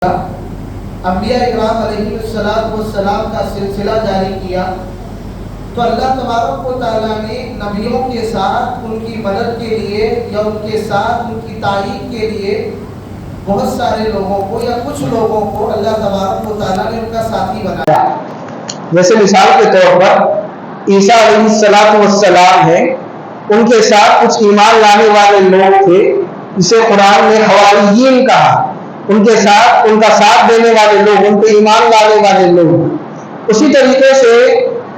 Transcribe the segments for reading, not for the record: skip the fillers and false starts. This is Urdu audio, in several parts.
انبیاء اکرام علیہ السلام کا سلسلہ جاری کیا تو اللہ تبارک و تعالیٰ نے نبیوں کے ساتھ ان کی مدد کے لیے یا ان کے ساتھ ان کی تائید کے لیے بہت سارے لوگوں کو یا کچھ لوگوں کو اللہ تبارک و تعالیٰ نے ان کا ساتھی بنایا. جیسے مثال کے طور پر عیسیٰ علیہ السلام ہیں، ان کے ساتھ کچھ ایمان لانے والے لوگ تھے جسے قرآن نے حواریین کہا. ان کے ساتھ ان کا ساتھ دینے والے لوگ، ان پہ ایمان لانے والے لوگ. اسی طریقے سے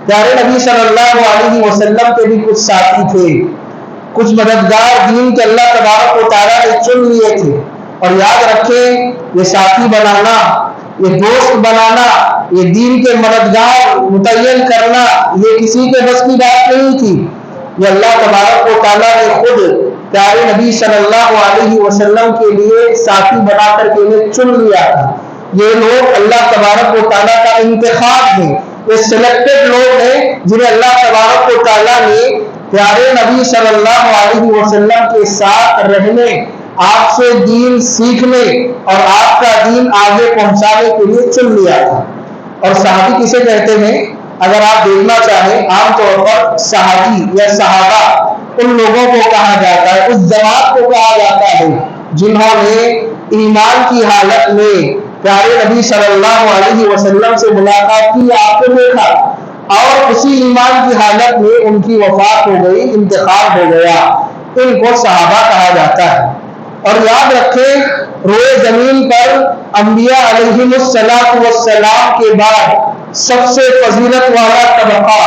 پیارے نبی صلی اللہ علیہ وسلم کے بھی کچھ ساتھی تھے، کچھ مددگار دین کے اللہ تبارک و تعالیٰ نے چن لیے تھے. اور یاد رکھیں، یہ ساتھی بنانا، یہ دوست بنانا، یہ دین کے مددگار متعین کرنا، یہ کسی کے بس کی بات نہیں تھی. یہ اللہ تبارک و تعالیٰ نے خود پیارے نبی صلی اللہ علیہ وسلم کے لیے ساتھی بنا کر کے انہیں چن لیا تھا. یہ لوگ اللہ تبارک و تعالیٰ کا انتخاب ہے، یہ سلیکٹڈ لوگ ہیں جنہیں اللہ تبارک و تعالیٰ نے پیارے نبی صلی اللہ علیہ وسلم کے ساتھ رہنے، آپ سے دین سیکھنے اور آپ کا دین آگے پہنچانے کے لیے چن لیا تھا. اور صحابی کسے کہتے ہیں؟ اگر آپ دیکھنا چاہیں، عام طور پر صحابی یا صحابہ ان لوگوں کو کہا جاتا ہے، اس جماعت کو کہا جاتا ہے جنہوں نے ایمان کی حالت میں پیارے نبی صلی اللہ علیہ وسلم سے ملاقات کی، آپ کو دیکھا اور اسی ایمان کی حالت میں ان کی وفات ہو گئی، انتقال ہو گیا. ان کو صحابہ کہا جاتا ہے. اور یاد رکھیں، روئے زمین پر انبیاء علیہ السلام کے بعد سب سے فضیلت والا طبقہ،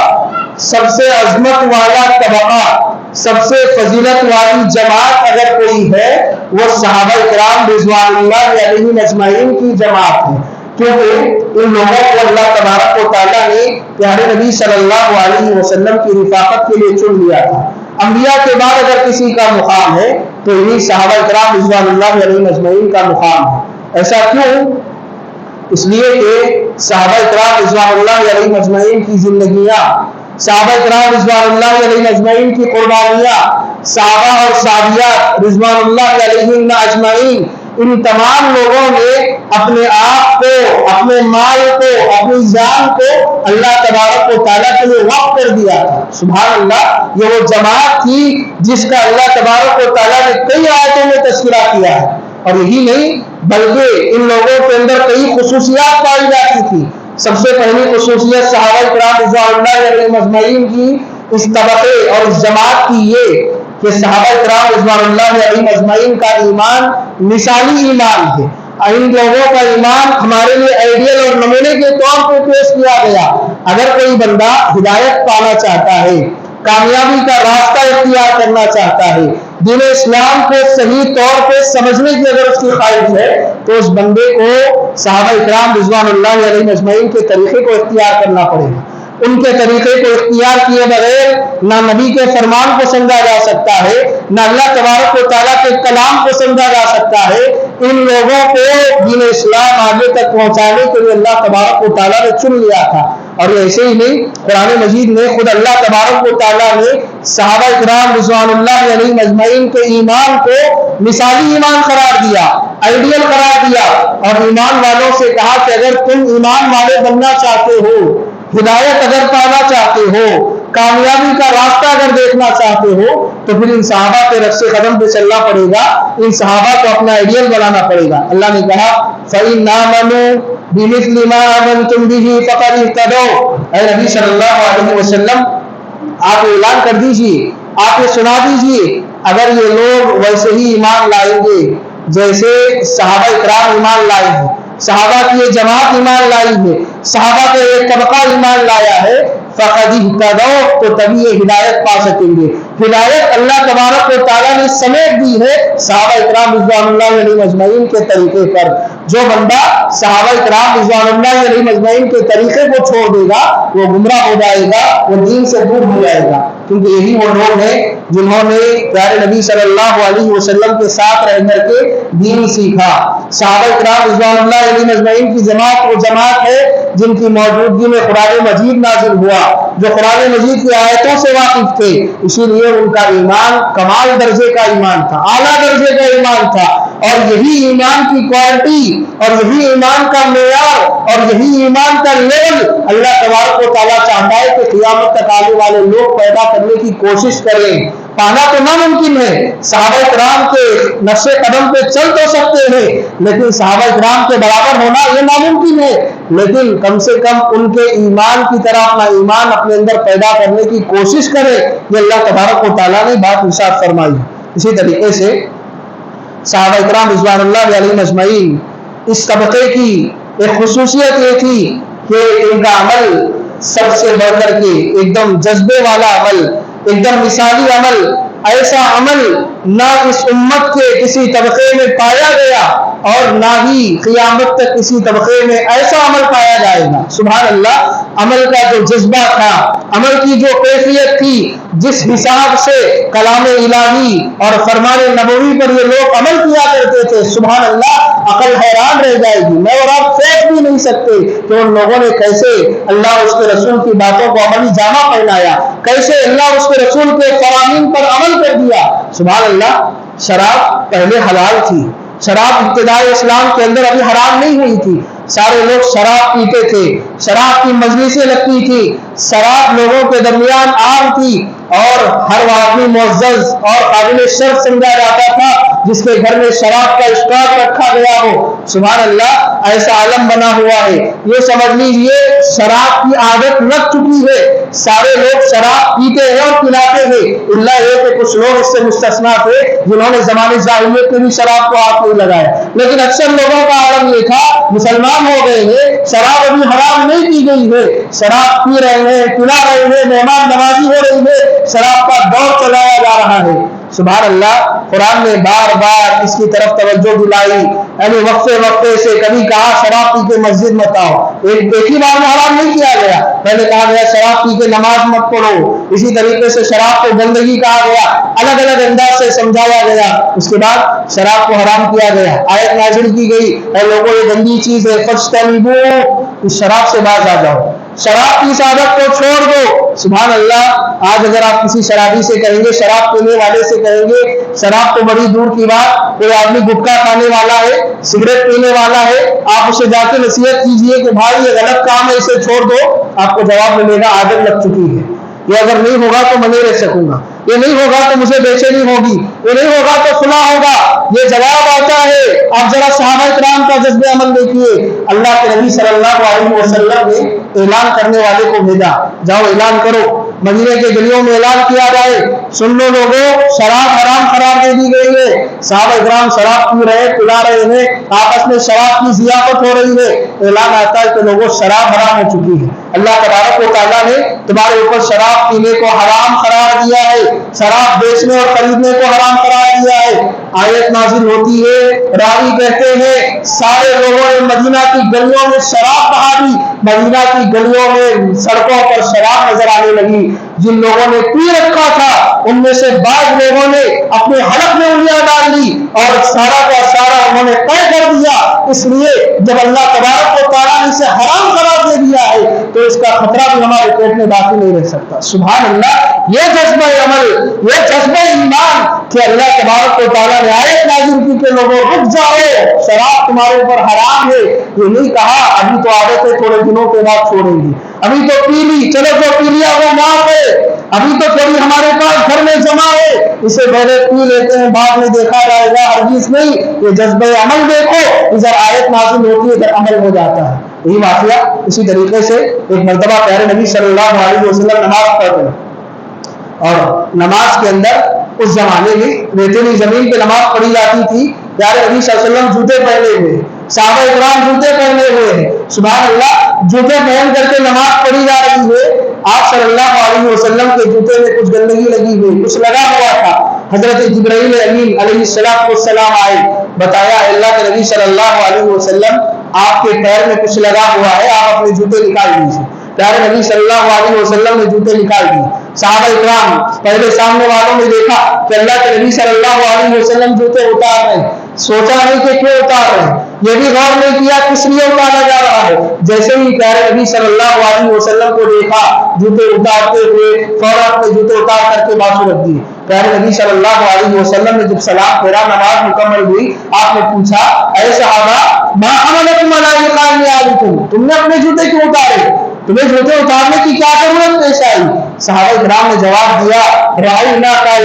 سب سے عظمت والا طبقہ، سب سے فضیلت والی جماعت اگر کوئی ہے، وہ صحابہ کرام رضوان اللہ علیہم اجمعین کی جماعت ہے. کیونکہ ان لوگوں کو اللہ تبارک و تعالیٰ نے پیارے نبی صلی اللہ علیہ وسلم کی رفاقت کے لیے چن لیا تھا. انبیاء کے بعد اگر کسی کا مقام ہے تو یہی صحابہ کرام رضوان اللہ علیہم اجمعین کا مقام ہے. ایسا کیوں؟ اس لیے کہ صحابہ کرام رضوان اللہ علیہم اجمعین کی زندگیاں، صحابہ کرام رضوان اللہ علیہم اجمعین کی قربانیاں، صحابہ اور صحابیات رضوان اللہ علیہم اجمعین، ان تمام لوگوں نے اپنے آپ کو، اپنے مال کو، اپنی جان کو اللہ تبارک و تعالیٰ کے لیے وقف کر دیا تھا. سبحان اللہ، یہ وہ جماعت تھی جس کا اللہ تبارک و تعالیٰ نے کئی آیتوں میں تذکرہ کیا ہے. اور یہی نہیں بلکہ ان لوگوں کے اندر کئی خصوصیات پائی جاتی تھی. سب سے پہلی خصوصیت صحابہ کرام رضوان اللہ علیہم اجمعین کی، اس طبقے اور اس جماعت کی، یہ کہ صحابہ کرام رضوان اللہ علیہم اجمعین کا ایمان مثالی ایمان ہے. ان لوگوں کا ایمان ہمارے لیے آئیڈیل اور نمونے کے طور پر پیش کیا گیا. اگر کوئی بندہ ہدایت پانا چاہتا ہے، کامیابی کا راستہ اختیار کرنا چاہتا ہے، دین اسلام کو صحیح طور پہ سمجھنے کی اگر اس کی خواہش ہے، تو اس بندے کو صحابہ اکرام رضوان اللہ علیہم اجمعین کے طریقے کو اختیار کرنا پڑے گا. ان کے طریقے کو اختیار کیے بغیر نہ نبی کے فرمان کو سمجھا جا سکتا ہے، نہ اللہ تبارک و تعالیٰ کے کلام کو سمجھا جا سکتا ہے. ان لوگوں کو دین اسلام آگے تک پہنچانے کے لیے اللہ تبارک و تعالیٰ نے چن لیا تھا. اور ایسے ہی نہیں، قرآن مجید میں خود اللہ تبارک و تعالیٰ نے صحابہ کرام رضوان اللہ علیہم اجمعین کے ایمان کو مثالی ایمان قرار دیا، آئیڈیل قرار دیا، اور ایمان والوں سے کہا کہ اگر تم ایمان والے بننا چاہتے ہو، ہدایت اگر پانا چاہتے ہو، کامیابی کا راستہ اگر دیکھنا چاہتے ہو، تو پھر ان صحابہ کے رقص قدم پہ چلنا پڑے گا، ان صحابہ کو اپنا آئیڈیل بنانا پڑے گا. اللہ نے کہا فَإِنْ آمَنُوا بِمِثْلِ مَا آمَنْتُمْ بِهِ فَقَدِ اهْتَدَوْا. اے نبی صلی اللہ علیہ وسلم، آپ اعلان کر دیجئے، آپ یہ سنا دیجئے، اگر یہ لوگ ویسے ہی ایمان لائیں گے جیسے صحابہ اکرام ایمان لائے ہیں، صحابہ کی یہ جماعت ایمان لائی ہے، صحابہ کا ایک طبقہ ایمان لایا ہے، فَقَدِ اهْتَدَوْا، تو تبھی یہ ہدایت پا سکیں گے. ہدایت اللہ تبارک و تعالیٰ نے سمیٹ دی ہے صحابہ اکرام رضوان اللہ علیہم اجمعین کے طریقے پر. جو بندہ صحابہ اکرام رضوان اللہ علیہم اجمعین کے طریقے کو چھوڑ دے گا، وہ گمراہ ہو جائے گا، وہ دین سے دور ہو جائے گا. کیونکہ یہی وہ لوگ ہیں جنہوں نے پیارے نبی صلی اللہ علیہ وسلم کے ساتھ رہ کر کے دین سیکھا. صحابہ اکرام رضوان اللہ علیہم اجمعین کی جماعت وہ جماعت ہے جن کی موجودگی میں قرآن مجید نازل ہوا، جو قرآن مجید کی آیتوں سے واقف تھے، اسی لیے ان کا ایمان کمال درجے کا ایمان تھا، اعلیٰ درجے کا ایمان تھا۔ اور یہی ایمان کی کوالٹی اور یہی ایمان کا معیار اور یہی ایمان کا لیول اللہ تبارک و تعالیٰ چاہتا ہے کہ قیامت تک آنے والے لوگ پیدا کرنے کی کوشش کریں۔ پانا تو ناممکن ہے، صحابہ کرام کے نقش قدم پہ چل تو سکتے ہیں، لیکن صحابہ کرام کے برابر ہونا یہ ناممکن ہے، لیکن کم سے کم ان کے ایمان کی طرح اپنا ایمان اپنے اندر پیدا کرنے کی کوشش کریں۔ یہ اللہ تبارک و تعالیٰ نے بات ارشاد فرمائی۔ اسی طریقے سے صحابہ کرام رضوان اللہ علیہم اجمعین اس طبقے کی ایک خصوصیت یہ تھی کہ ان کا عمل سب سے بڑھ کر کے ایک دم جذبے والا عمل، ایک دم مثالی عمل، ایسا عمل نہ اس امت کے کسی طبقے میں پایا گیا اور نہ ہی قیامت تک کسی طبقے میں ایسا عمل پایا جائے گا۔ سبحان اللہ، عمل کا جو جذبہ تھا، عمل کی جو کیفیت تھی، جس حساب سے کلام الہی اور فرمان نبوی پر یہ لوگ عمل کیا کرتے تھے، سبحان اللہ، عقل حیران رہ جائے گی۔ میں اور آپ سوچ بھی نہیں سکتے کہ ان لوگوں نے کیسے اللہ اس کے رسول کی باتوں کو عملی جامہ پہنایا، کیسے اللہ اس کے رسول کے فرامین پر عمل کر دیا۔ سبحان اللہ، شراب پہلے حلال تھی، شراب ابتدائی اسلام کے اندر ابھی حرام نہیں ہوئی تھی، سارے لوگ شراب پیتے تھے، شراب کی مجلسیں لگتی تھی، شراب لوگوں کے درمیان عام تھی اور ہر آدمی معزز اور قابل شرف سمجھا جاتا تھا جس کے گھر میں شراب کا اسٹاک رکھا گیا ہو۔ سبحان اللہ، ایسا عالم بنا ہوا ہے، یہ سمجھ لیجیے شراب کی عادت لگ چکی ہے، سارے لوگ شراب پیتے ہیں اور پلاتے ہیں، اللہ یہ کہ کچھ لوگ اس سے مستثنا تھے جنہوں نے زمانے جاہلیت میں بھی شراب کو ہاتھ نہیں لگایا، لیکن اکثر لوگوں کا عالم یہ تھا مسلمان ہو گئے ہیں، شراب ابھی حرام نہیں کی گئی ہے، شراب پی رہے ہیں، پلا رہے ہیں، مہمان نوازی ہو رہی ہے، شراب کا دور چلایا جا رہا ہے۔ سبحان اللہ، قرآن نے بار بار اس کی طرف توجہ دلائی، یعنی وقفے وقفے سے کبھی کہا شراب پی کے مسجد مت آؤ، ایک ہی بار میں حرام نہیں کیا گیا، پہلے کہا گیا شراب پی کے نماز مت پڑھو، اسی طریقے سے شراب کو گندگی کہا گیا، الگ الگ انداز سے سمجھایا گیا، اس کے بعد شراب کو حرام کیا گیا، آیت نازل کی گئی اور لوگوں یہ گندی چیز ہے فاجتنبوہ، اس شراب سے باز آ جاؤ، شراب کی عادت کو چھوڑ دو۔ سبحان اللہ، آج اگر آپ کسی شرابی سے کہیں گے، شراب پینے والے سے کہیں گے، شراب تو بڑی دور کی بات، کوئی آدمی گٹکا کھانے والا ہے، سگریٹ پینے والا ہے، آپ اسے جا کے نصیحت کیجئے کہ بھائی یہ غلط کام ہے، اسے چھوڑ دو، آپ کو جواب ملے گا عادت لگ چکی ہے، یہ اگر نہیں ہوگا تو میں نہیں رہ سکوں گا، یہ نہیں ہوگا تو مجھے بے چینی ہوگی، یہ نہیں ہوگا تو فلاں ہوگا، یہ جواب آتا ہے۔ آپ ذرا صحابہ کرام کا جذب عمل دیکھیے، اللہ کے نبی صلی اللہ علیہ وسلم نے اعلان کرنے والے کو بھیجا، جاؤ اعلان کرو، مدینے کے گلیوں میں اعلان کیا جائے، سن لو لوگوں، شراب حرام قرار دے دی گئی ہے، صحابہ کرام شراب پی رہے پلا رہے ہیں، آپس میں شراب کی ضیافت ہو رہی ہے، اعلان آتا ہے کہ لوگوں شراب حرام ہو چکی ہے، اللہ تبارک و تعالیٰ نے تمہارے اوپر شراب پینے کو حرام قرار دیا ہے، شراب بیچنے اور خریدنے کو حرام قرار دیا ہے۔ آیت نازل ہوتی ہے، راوی کہتے ہیں سارے لوگوں نے مدینہ کی گلیوں میں شراب بہا دی، مدینہ کی گلیوں میں سڑکوں پر شراب نظر آنے لگی، جن لوگوں نے پی رکھا تھا ان میں سے بعض لوگوں نے اپنے حلق میں انگلیاں ڈال دی اور سارا کا سارا انہوں نے طے کر دیا، اس لیے جب اللہ تبارک و تعالیٰ نے اسے حرام قرار دے دیا ہے تو اس کا خطرہ بھی ہمارے پیٹ میں باقی نہیں رہ سکتا۔ سبحان اللہ، یہ جذبہ عمل، یہ جذبہ ایمان کہ اللہ تبارک و تعالیٰ نے آیت نازل کی کہ لوگوں رک جاؤ، شراب تمہارے اوپر حرام ہے، یہ نہیں کہا ابھی تو عادت ہے تھوڑے دنوں کے بعد چھوڑیں گی، ابھی تو پی لی، چلو جو پی لیا وہ معاف ہے، ابھی تو تھوڑی ہمارے پاس گھر میں جمع ہے، اسے پہلے پی لیتے ہیں بعد میں دیکھا جائے گا، ہرگز نہیں، یہ جذبہ عمل دیکھو، ادھر آیت نازل ہوتی ہے ادھر عمل ہو جاتا ہے۔ یہی واقعہ اسی طریقے سے ایک مرتبہ پیارے نبی صلی اللہ علیہ وسلم نماز پڑھ رہے اور نماز کے اندر اس زمانے میں ریتیلی زمین پہ نماز پڑھی جاتی تھی، پیارے نبی صلی اللہ علیہ وسلم جوتے پہنے ہوئے، صحابہ اکرام جوتے پہنے ہوئے ہیں، سبحان اللہ، جوتے پہن کر کے نماز پڑھی جا رہی ہے، آپ صلی اللہ علیہ وسلم کے جوتے میں کچھ گندگی لگی ہوئی، کچھ لگا ہوا تھا، حضرت جبرائیل امین علیہ السلام آئے، بتایا اللہ کے نبی صلی اللہ علیہ وسلم آپ کے پیر میں کچھ لگا ہوا ہے، آپ اپنے جوتے نکال دیجیے۔ پیارے نبی صلی اللہ علیہ وسلم نے جوتے نکال دیے، صحابہ اکرام پہلے سامنے والوں نے دیکھا کہ اللہ کے نبی صلی اللہ علیہ وسلم جوتے اتار رہے ہیں، سوچا نہیں کہ کیوں اتار رہے ہیں، یہ بھی غور نہیں کیا کس لیے اتارا جا رہا ہے، ہے. جیسے ہی پیارے نبی صلی اللہ علیہ وسلم کو دیکھا جوتے اتارتے ہوئے فوراً اپنے جوتے اتار کر کے بازو رکھ دیے. پیارے نبی صلی اللہ علیہ وسلم نے جب سلام پھیرا, نماز مکمل ہوئی, آپ نے پوچھا اے صحابہ ما حملکم علی اقامتکم, تم نے اپنے جوتے کیوں اتارے, تمہیں جوتے اتارنے کی کیا ضرورت پیش آئی؟ صحابہ کرام نے جواب دیا رأینا کا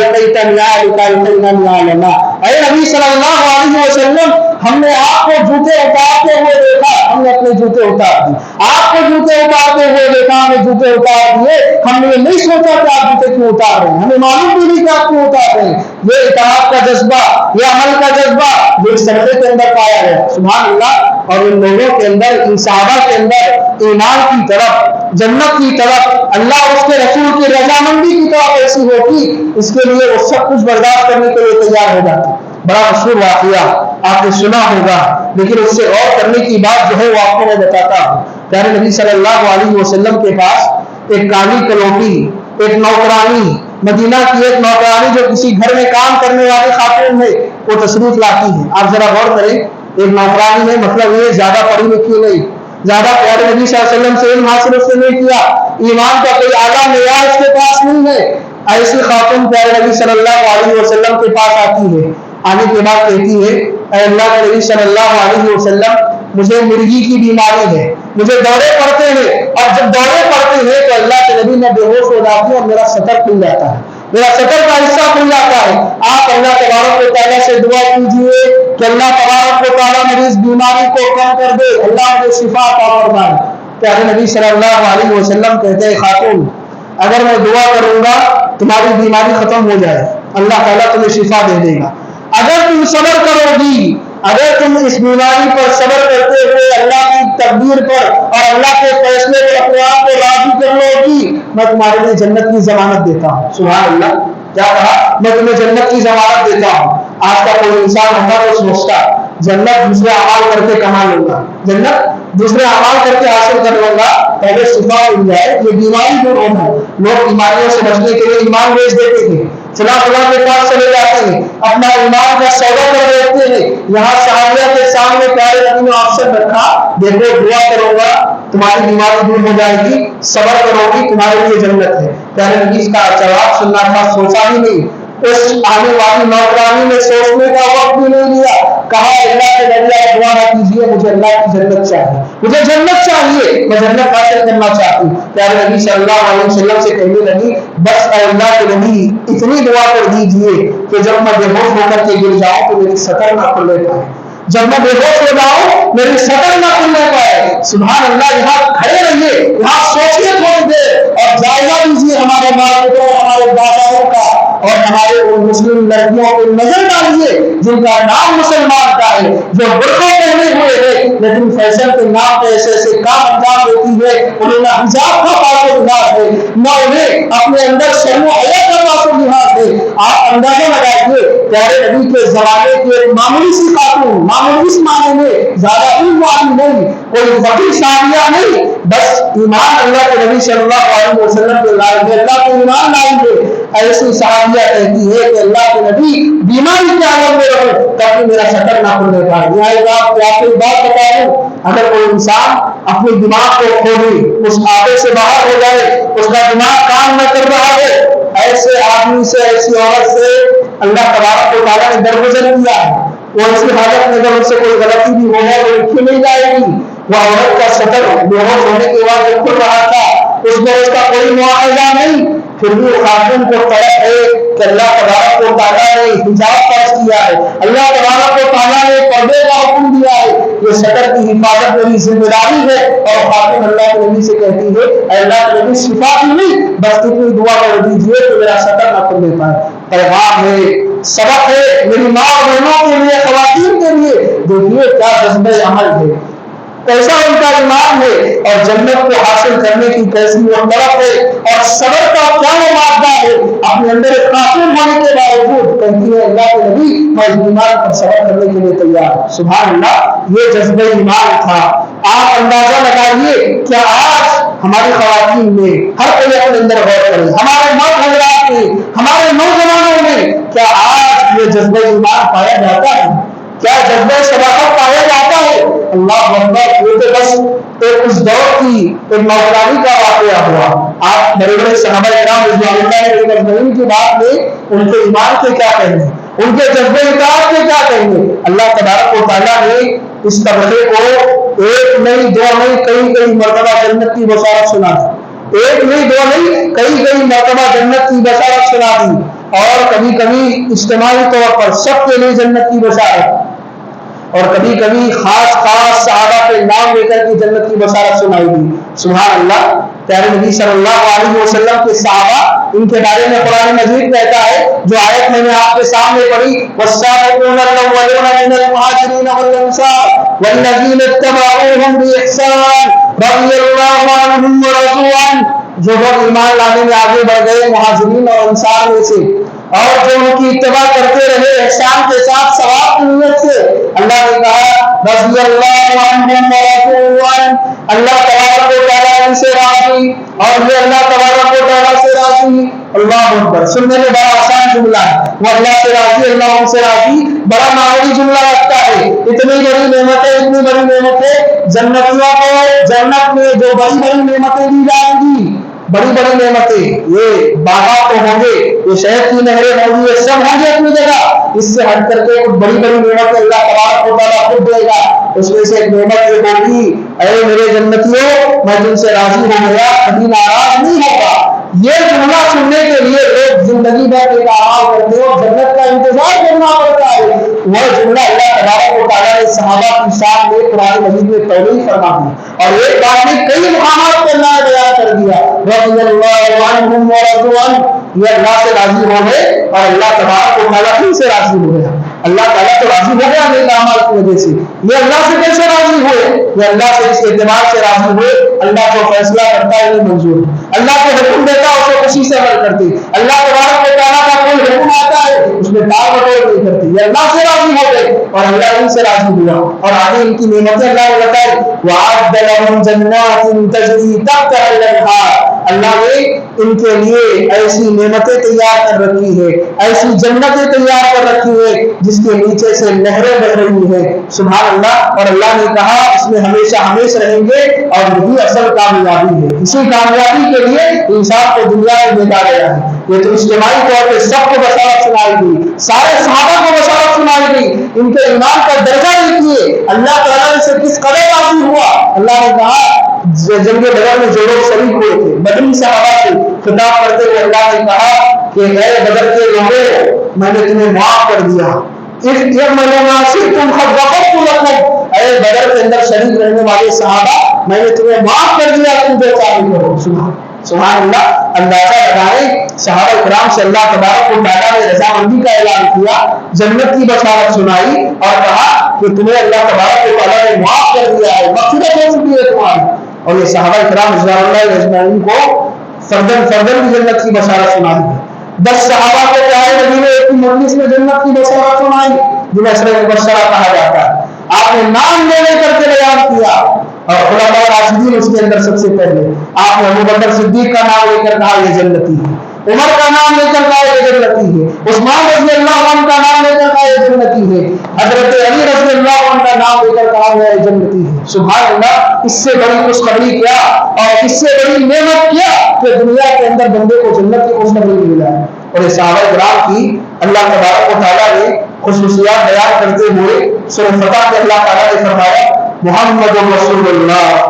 نعالنا, اے نبی صلی اللہ علیہ وسلم ہم نے آپ کو جوتے اتارتے ہوئے دیکھا, ہم نے اپنے جوتے اتار دیے. آپ کو جوتے اتارتے ہوئے دیکھا, ہم نے جوتے اتار دیے. ہم نے یہ نہیں سوچا کہ آپ جوتے کیوں اتار رہے ہیں, ہمیں معلوم بھی نہیں کہ آپ کیوں اتار رہے ہیں. یہ اطاعت کا جذبہ, یہ عمل کا جذبہ جو اس صحابے کے اندر پایا ہے, سبحان اللہ. اور ان لوگوں کے اندر, ان صحابہ کے اندر ایمان کی طرف, جنت کی طرف, اللہ اور اس کے رسول کی رضامندی کی طرف ایسی ہوتی, اس کے لیے وہ سب کچھ برداشت کرنے کے لیے تیار ہو جاتے. بڑا مشہور واقعہ آپ نے سنا ہوگا, لیکن اس سے اور کرنے کی بات جو ہے وہ آپ کو میں بتاتا ہوں. پیارے نبی صلی اللہ علیہ وسلم کے پاس ایک کالی کلوٹی, ایک نوکرانی, مدینہ کی ایک نوکرانی جو کسی گھر میں کام کرنے والی خاتون ہے, وہ تشریف لاتی ہے. آپ ذرا غور کریں, ایک نوکرانی ہے, مطلب یہ زیادہ پڑھی لکھی نہیں, زیادہ پیارے نبی صلی اللہ علیہ وسلم سے علم حاصل اس نے نہیں کیا, ایمان کا کوئی اعلیٰ معیار اس کے پاس نہیں ہے. ایسی خاتون پیارے نبی صلی اللہ علیہ وسلم کے پاس آتی ہے. آنے کے بعد کہتی ہے اے اللہ کے نبی صلی اللہ علیہ وسلم مجھے مرگی کی بیماری ہے, مجھے دورے پڑتے ہیں, اور جب دورے پڑتے ہیں تو اللہ کے نبی میں بے ہوش ہو جاتی ہوں اور میرا سطر کھل جاتا ہے, میرا سطر کا حصہ کھل جاتا ہے. آپ اللہ تبارک و تعالیٰ سے دعا کیجیے کہ اللہ تبارک و تعالیٰ میری اس بیماری کو کم کر دے, اللہ مجھے شفا عطا فرمائے. پیارے نبی صلی اللہ علیہ وسلم کہتے ہیں خاتون اگر میں دعا کروں گا تمہاری بیماری ختم ہو جائے, اللہ تعالیٰ تمہیں شفا دے دے گا. اگر تم صبر کرو گی, اگر تم اس بیماری پر صبر کرتے ہوئے اللہ کی تقدیر پر اور اللہ کے فیصلے پر اپنے آپ کو راضی کر لو گی, میں تمہارے لیے جنت کی ضمانت دیتا ہوں. سبحان اللہ, کیا کہا, میں تمہیں جنت کی ضمانت دیتا ہوں. آج کا کوئی انسان ہوگا تو سوچتا جنت دوسرے اعمال کر کے کما لوں گا, جنت دوسرے اعمال کر کے حاصل کر لوں گا, پہلے شفا مل جائے, یہ بیماری دور ہونا ہے. لوگ بیماریوں سے بچنے کے لیے ایمان بیچ دیتے تھے, فلاں فلاں کے پاس چلے جاتے ہیں, اپنا ایمان کا سودا کر دیتے ہیں. یہاں صحابہ کے سامنے پیارے نبی نے آپشن رکھا, دیکھو دعا کروں گا تمہاری بیماری دور ہو جائے گی, صبر کرو گی تمہارے لیے جنت ہے. پیارے نبی اس کا جواب سننا تھا, سوچا ہی نہیں. اس آنے والی نوکرانی نے سوچنے کا وقت بھی نہیں لیا, کہا اللہ کے نبی آپ دعا نہ کیجیے, مجھے اللہ کی جنت چاہیے, مجھے جنت چاہیے, میں جنت حاصل کرنا چاہتی ہوں. پیارے نبی صلی اللہ علیہ وسلم سے کہنے لگی بس اے اللہ کے نبی اتنی دعا کر دیجیے کہ جب میں بے ہوش ہو کر کے گر جاؤں تو میری سطر نہ کھلے پائے, جب میں بے ہوش ہو جاؤں میری سطر نہ کھلنے پائے. سبحان اللہ, یہاں کھڑے رہیے, یہاں سوچیے تھوڑی دیر اور جائزہ لیجیے ہمارے مالکوں, ہمارے داداؤں کا اور ہمارے ان مسلم لڑکیوں کو نظر ڈالیے جن کا نام مسلمان کا ہے, جو برقع پہنے ہوئے ہے لیکن فیشن کے نام پہ ایسے ایسے کام انجام دیتی ہے. انہیں نہ حجاب کا پاس و لحاظ ہے, نہ انہیں اپنے اندر شرم و حیا کا پاس و لحاظ ہے. آپ اندازہ لگائیے پیارے نبی کے زمانے کی ایک معمولی سی خاتون, معمولی اس معنی میں زیادہ علم والی نہیں, کوئی بڑی شادیاں نہیں, بس ایمان اللہ کے نبی صلی اللہ علیہ وسلم کے لائے گے, اللہ کو ایمان لائیں گے. ایسی صحابیہ کہتی ہے کہ اللہ کے نبی بیماری کے عالم میں رہو تاکہ میرا سطر نہ کھلنے پائے. یہاں آپ کو بات بتا دوں, اگر کوئی انسان اپنے دماغ کو کھولے, اس آپے سے باہر ہو جائے, اس کا دماغ کام نہ کر رہا ہے, ایسے آدمی سے, ایسی عورت سے اللہ تبارک و تعالیٰ نے درگزر کیا ہے. وہ ایسی حالت میں اگر ان سے کوئی غلطی بھی ہو جائے تو لکھی نہیں جائے گی. وہ عورت کا سطر بے ہوش ہونے کے بعد جو کھل رہا تھا اس میں اس کا کوئی معاوضہ نہیں, پھر بھی خاتون کو طلب ہے کہ اللہ تبارک و تعالیٰ نے حجاب فرض کیا ہے, اللہ تبارک و تعالیٰ نے پردے کا حکم دیا ہے, یہ سطر کی حفاظت میری ذمہ داری ہے. اور خاتون اللہ کے نبی سے کہتی ہے اے اللہ کے نبی شفا کی نہیں, بس اتنی دعا کر دیجیے کہ میرا سطر نہ کھلنے پائے. پیغام ہے, سبق ہے میری ماں اور بہنوں کے لیے, خواتین کے لیے. دیکھیے کیا جذبہ عمل ہے, کیسا ان کا ایمان ہے, اور جنت کو حاصل کرنے کی کیسی وہ طرف ہے, اور صبر کا کیا وہ مادہ ہے. اپنے اندر ایک خاتون ہونے کے باوجود کہتی ہے اللہ کے نبی میں اس بیمار پر صبر کرنے کے لیے تیار ہوں. سبحان اللہ, یہ جذبہ ایمان تھا. آپ اندازہ لگائیے کیا آج ہماری خواتین میں, ہر کوئی اپنے اندر غور کرے, ہمارے مرد حضرات میں, ہمارے نوجوانوں میں کیا آج یہ جذبہ ایمان پایا جاتا ہے؟ کیا جذبہ صداقت پایا جاتا ہے؟ اللہ اکبر، یہ تو بس ایک اس دور کی ایک نوجوانی کا واقعہ ہوا۔ آپ بڑے بڑے صحابہ کرام رضوان اللہ اجمعین کی بات میں ان کے ایمان کے کیا کہیں گے، ان کے جذبے اطاعت کے کیا کہیں گے؟ اللہ تبارک و تعالیٰ نے اس طبقے کو ایک نہیں دو نہیں کئی مرتبہ جنت کی بشارت سنا دی، ایک نہیں دو نہیں کئی مرتبہ جنت کی بشارت سنا دی، اور کبھی کبھی اجتماعی طور پر سب کے لیے جنت کی بشارت، اور کبھی کبھی خاص صحابہ کے نام لے کر کے جنت کی بشارت سنائی دی۔ سبحان اللہ، پیارے نبی صلی اللہ علیہ وسلم کے صحابہ، ان کے بارے میں قرآن مجید کہتا ہے، جو آیت میں نے آپ کے سامنے پڑھی، والسابقون الاولون من المہاجرین والانصار والذین اتبعوهم بإحسان رضی اللہ عنہم ورضوا عنہ، جو لوگ ایمان لانے میں آگے بڑھ گئے مہاجرین اور انصار میں سے، اور جو ان کی اتباع کرتے رہے احسان کے ساتھ ثواب کی نیت سے، اللہ نے کہا رضی اللہ عنہم ورضوا عنہ، اللہ تبارک و تعالیٰ ان سے راضی اور یہ اللہ تبارک و تعالیٰ سے راضی۔ اللہ اکبر، سننے میں بڑا آسان جملہ ہے، وہ اللہ سے راضی اللہ ان سے راضی، بڑا معمولی جملہ لگتا ہے۔ اتنی بڑی نعمتیں جنتیوں کو جنت میں جو بڑی نعمتیں دی جائیں گی، بڑی نعمتیں، یہ باغات تو ہوں گے، یہ شہد کی نہریں ہوں گی، یہ سب ہوں گے اپنی جگہ، اس سے ہٹ کر کے کچھ بڑی نعمتیں اللہ تبارک و تعالیٰ خود دے گا۔ اس میں سے ایک نعمت یہ ہوگی، اے میرے جنتیوں میں تم سے راضی ہو گیا، کبھی ناراض نہیں ہوگا۔ یہ جملہ سننے کے لیے لوگ زندگی بھر ایک اعمال کرتے ہیں اور جنت کا انتظار کرنا پڑتا ہے۔ وہ جملہ اللہ تبارک و تعالیٰ نے صحابہ کی شان میں قرآن مجید میں پہلے ہی فرما دی، اور ایک بات میں کئی مقامات پہ اللہ نے بیان کر دیا، رضی اللہ عنہم ورضوا عنہ، یہ اللہ سے راضی ہو گئے اور اللہ تبارک و تعالیٰ ان سے راضی ہو گیا۔ اللہ تعالیٰ تو راضی ہو گیا نیک اعمال کی وجہ سے، یہ اللہ سے کیسے راضی ہوئے؟ یہ اللہ سے اس اعتبار سے راضی ہوئے، اللہ جو فیصلہ کرتا ہے وہ منظور ہے، اللہ کو حکم دیتا ہے اسے خوشی سے عمل کرتے، اللہ تبارک و تعالیٰ کا کوئی حکم آتا ہے اس میں ٹال مٹول نہیں کرتے، یہ اللہ سے راضی ہو گئے اور اللہ ان سے راضی ہوا۔ اور آگے ان کی نعمتیں اللہ نے بتائی، وَأَعَدَّ لَهُمْ جَنَّاتٍ تَجْرِي تَحْتَهَا الْأَنْهَارُ، اللہ نے ان کے لیے ایسی نعمتیں تیار کر رکھی ہے، ایسی جنتیں تیار کر رکھی ہے جس کے نیچے سے نہریں بہ رہی ہیں۔ سبحان اللہ، اور اللہ نے کہا اس میں ہمیشہ رہیں گے، اور یہی اصل کامیابی ہے۔ اسی کامیابی کے لیے انسان کو دنیا میں بھیجا گیا ہے۔ یہ تو اجتماعی طور پہ سب کو بشارت سنائی گئی، سارے صحابہ کو بشارت سنائی گئی، ان کے ایمان کا درجہ دیکھیے، اللہ تعالیٰ سے کس قدر راضی ہوا۔ اللہ نے کہا جنگ بدر میں جو لوگ شریک ہوئے تھے، بدری صحابہ سے خطاب کرتے ہوئے اللہ نے کہا کہ اے بدر کے لوگوں، میں نے تمہیں معاف کر دیا، اے بدر کے اندر شریک رہنے والے صحابہ، میں نے تمہیں معاف کر دیا، تم جو چاہے کرو۔ سبحان اللہ، اندازہ لگائیں صحابہ کرام سے اللہ تبارک و تعالیٰ نے رضامندی کا اعلان کیا، جنت کی بشارت سنائی اور کہا کہ تمہیں اللہ تبارک و تعالیٰ نے معاف کر دیا ہے، مغفرت ہو چکی ہے تمہاری۔ اور یہ صحابہ کرام رضوان اللہ اجمعین کو فردن بھی جنت کی بشارت سنائی ہے۔ 10 صحابہ کو پیارے نبی نے ایک مجلس میں جنت کی بشارت سنائی، جنہیں عشرہ مبشرہ کہا جاتا ہے۔ آپ نے نام لے کر کے بیان کیا، اور خلفاء راشدین اس کے اندر سب سے پہلے آپ نے ابوبکر صدیق کا نام لے کر کہا یہ جنتی ہے، عمر کا نام لے کر کہا یہ جنتی ہے، عثمان رضی اللہ عنہ کا نام لے کر کہا یہ جنتی ہے، حضرت علی رضی اللہ عنہ کا نام لے کر کہا یہ جنتی ہے۔ سبحان اللہ، اس سے بڑی خوشخبری کیا اور اس سے بڑی نعمت کیا کہ دنیا کے اندر بندے کو جنت کی خوشخبری ملا ہے۔ اور یہ صحابہ کرام کی اللہ تبارک و تعالیٰ نے خصوصیات بیان کرتے ہوئے سورہ فتح کے اللہ تعالیٰ نے فرمایا محمد رسول اللہ،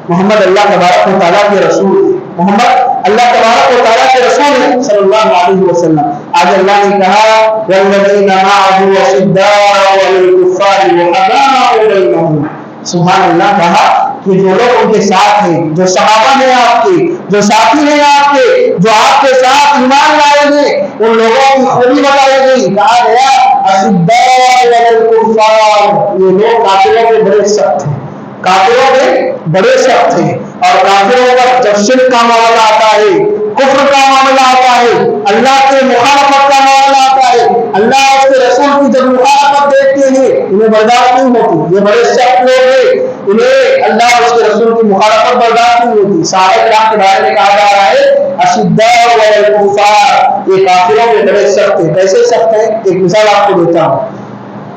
محمد اللہ تبارک و تعالیٰ کے رسول، محمد اللہ تبارک و تعالیٰ کے رسول صلی اللہ علیہ وسلم۔ آج اللہ نے کہا والذین معه اشداء علی الکفار رحماء بینہم، سبحان اللہ، کہا کہ جو لوگ ان کے ساتھ ہیں، جو صحابہ ہیں آپ کے، جو ساتھی ہیں آپ کے، جو آپ کے ساتھ ایمان لائے گے، ان لوگوں کی خوبی بتائی گئی، کہا گیا اشداء علی الکفار، یہ لوگ کافروں کے بڑے سخت ہیں، کافروں کے بڑے سخت ہیں۔ اور کافروں پر جب شرک کا معاملہ آتا ہے، کفر کا معاملہ آتا ہے، اللہ کے مخالفت کا معاملہ آتا ہے، اللہ اور اس کے رسول کی جب مخالفت دیکھتے ہیں انہیں برداشت نہیں ہوتی، یہ بڑے سخت لوگ ہیں، انہیں اللہ اور اس کے رسول کی مخالفت برداشت نہیں ہوتی۔ صحابہ کرام کے بارے میں کہا جا رہا ہے اشداء علی الکفار، یہ کافروں کے بڑے سخت ہیں۔ کیسے سخت ہیں؟ ایک مثال آپ کو دیتا ہوں۔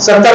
70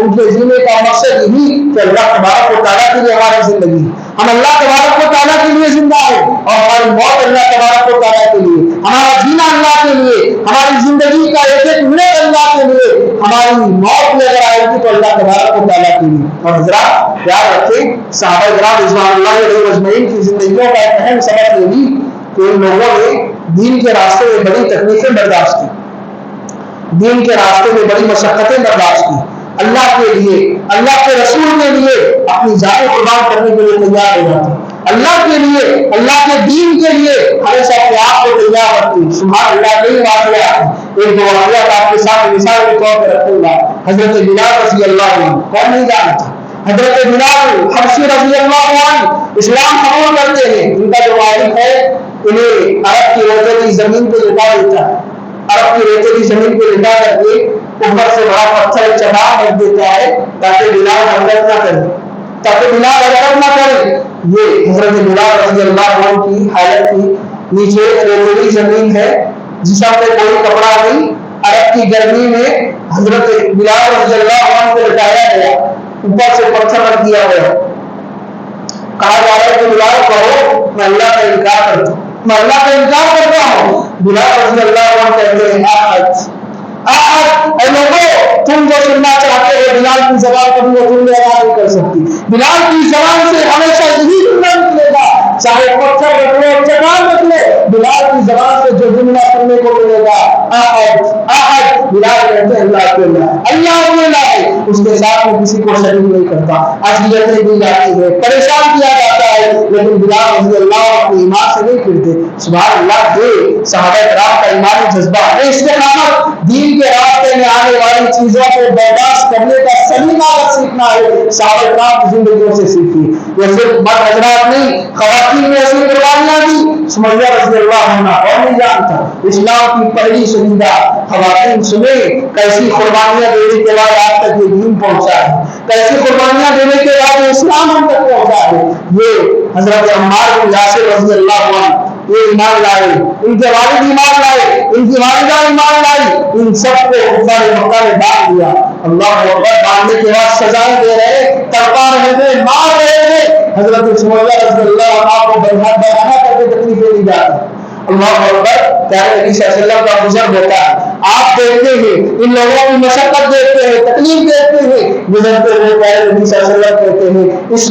ان کے جینے کا مقصد یہی کہ اللہ تبارک و تعالیٰ کے لیے ہماری زندگی، ہم اللہ تبارک و تعالیٰ کے لیے زندہ ہیں، اور ہماری موت اللہ تبارک و تعالیٰ کے لیے، ہمارا جینا اللہ کے لیے، ہماری زندگی کا ایک ایک منٹ اللہ کے لیے، ہماری موت میں اگر آئے گی تو اللہ تبارک و تعالیٰ کے لیے۔ اور حضرات یاد رکھیں، صحابہ کرام رضوان اللہ علیہ اجمعین کی زندگیوں کا ایک اہم سبق یہ بھی کہ ان لوگوں نے دین کے راستے میں بڑی تکلیفیں برداشت کی، دین کے راستے میں بڑی مشقتیں برداشت کی، اللہ کے لیے، اللہ کے رسول کے لیے اپنی جان قربان کرنے کے لیے تیار ہو جاتے، اللہ کے لیے، اللہ کے دین کے لیے ہمیشہ اپنے آپ کو تیار رکھتی۔ سبحان اللہ، کئی واقعات، ایک دو واقعات آپ کے ساتھ مثال کے طور پہ رکھوں گا۔ حضرت بلال رضی اللہ عنہ، کون نہیں جانتا؟ حضرت بلال حبشی رضی اللہ عنہ اسلام قبول کرتے ہیں، ان کا جو والد ہے انہیں عرب کی ریتیلی زمین پہ لٹا دیتا ہے، عرب کی ریتیلی زمین پہ لٹا کر کے اوپر سے بڑا پتھر چٹان رکھ دیتا ہے تاکہ بلال حرکت نہ کرے، تاکہ بلال حرکت نہ کرے۔ یہ حضرت بلال رضی اللہ عنہ کی حالت تھی، نیچے ریتیلی زمین ہے جس پہ کوئی کپڑا نہیں، عرب کی گرمی میں حضرت بلال رضی اللہ عنہ کو لٹایا گیا، اوپر سے پتھر رکھ دیا گیا، کہا جا رہا ہے کہ بلال کہو میں اللہ کا انکار کرتا ہوں، میں اللہ کا انکار کرتا ہوں۔ بلال رضی اللہ عنہ کہتے ہیں اے لوگوں، تم جو سننا چاہتے ہو بلال کی زبان کبھی وہ تم نے ادا نہیں کر سکتی، بلال کی زبان سے ہمیشہ یہی جملہ نکلے گا، چاہے پتھر رکھ لے چٹان رکھ لے، بلال کی زبان سے جو جملہ سننے کو ملے گا احد احد، بلال کہتے ہیں اللہ کے اللہ، اللہ کے اللہ ہے، اس کے ساتھ میں کسی کو شریک نہیں کرتا، اذیتیں دی جاتی ہے، پریشان کیا جاتا ہے، لیکن بلال رضی اللہ اپنے ایمان سے نہیں پھرتے۔ سبحان اللہ، یہ صحابہ کرام کا ایمانی جذبہ ہے، استقامت، دین کے راستے میں آنے والی چیزوں کو برداشت کرنے کا سلیقہ اگر سیکھنا ہے صحابہ کرام کی زندگیوں سے سیکھیے۔ یہ صرف مرد حضرات نہیں، خواتین نے ایسی قربانیاں دی، سمیہ رضی اللہ عنہا اور نہیں جانتا، اسلام کی پہلی شہیدہ خواتین، سنیں کیسی قربانیاں دینے کے بعد آج تک یہ دین پہنچا ہے، کیسی قربانیاں دینے کے بعد اسلام ہم تک پہنچا ہے۔ یہ حضرت عمار بن یاسر رضی اللہ عنہ یہ ایمان لائے، ان کے والد ایمان لائے، ان کی والدہ ایمان لائی، ان سب کو کفار مکہ میں باندھ دیا۔ اللہ اکبر، باندھنے کے بعد سزائیں دے رہے، تڑپا رہے تھے، مار رہے تھے، حضرت سمیہ رضی اللہ عنہ کو بہانا کر کے تکلیفیں دی جاتی۔ اللہ اکبر، پیارے نبی صلی اللہ علیہ وسلم کا گزر ہوتا ہے، آپ دیکھتے ہیں ان لوگوں کی مشقت دیکھتے ہیں، تکلیف دیکھتے ہیں، گزرتے ہوئے پیارے نبی صلی اللہ علیہ وسلم کہتے ہیں اس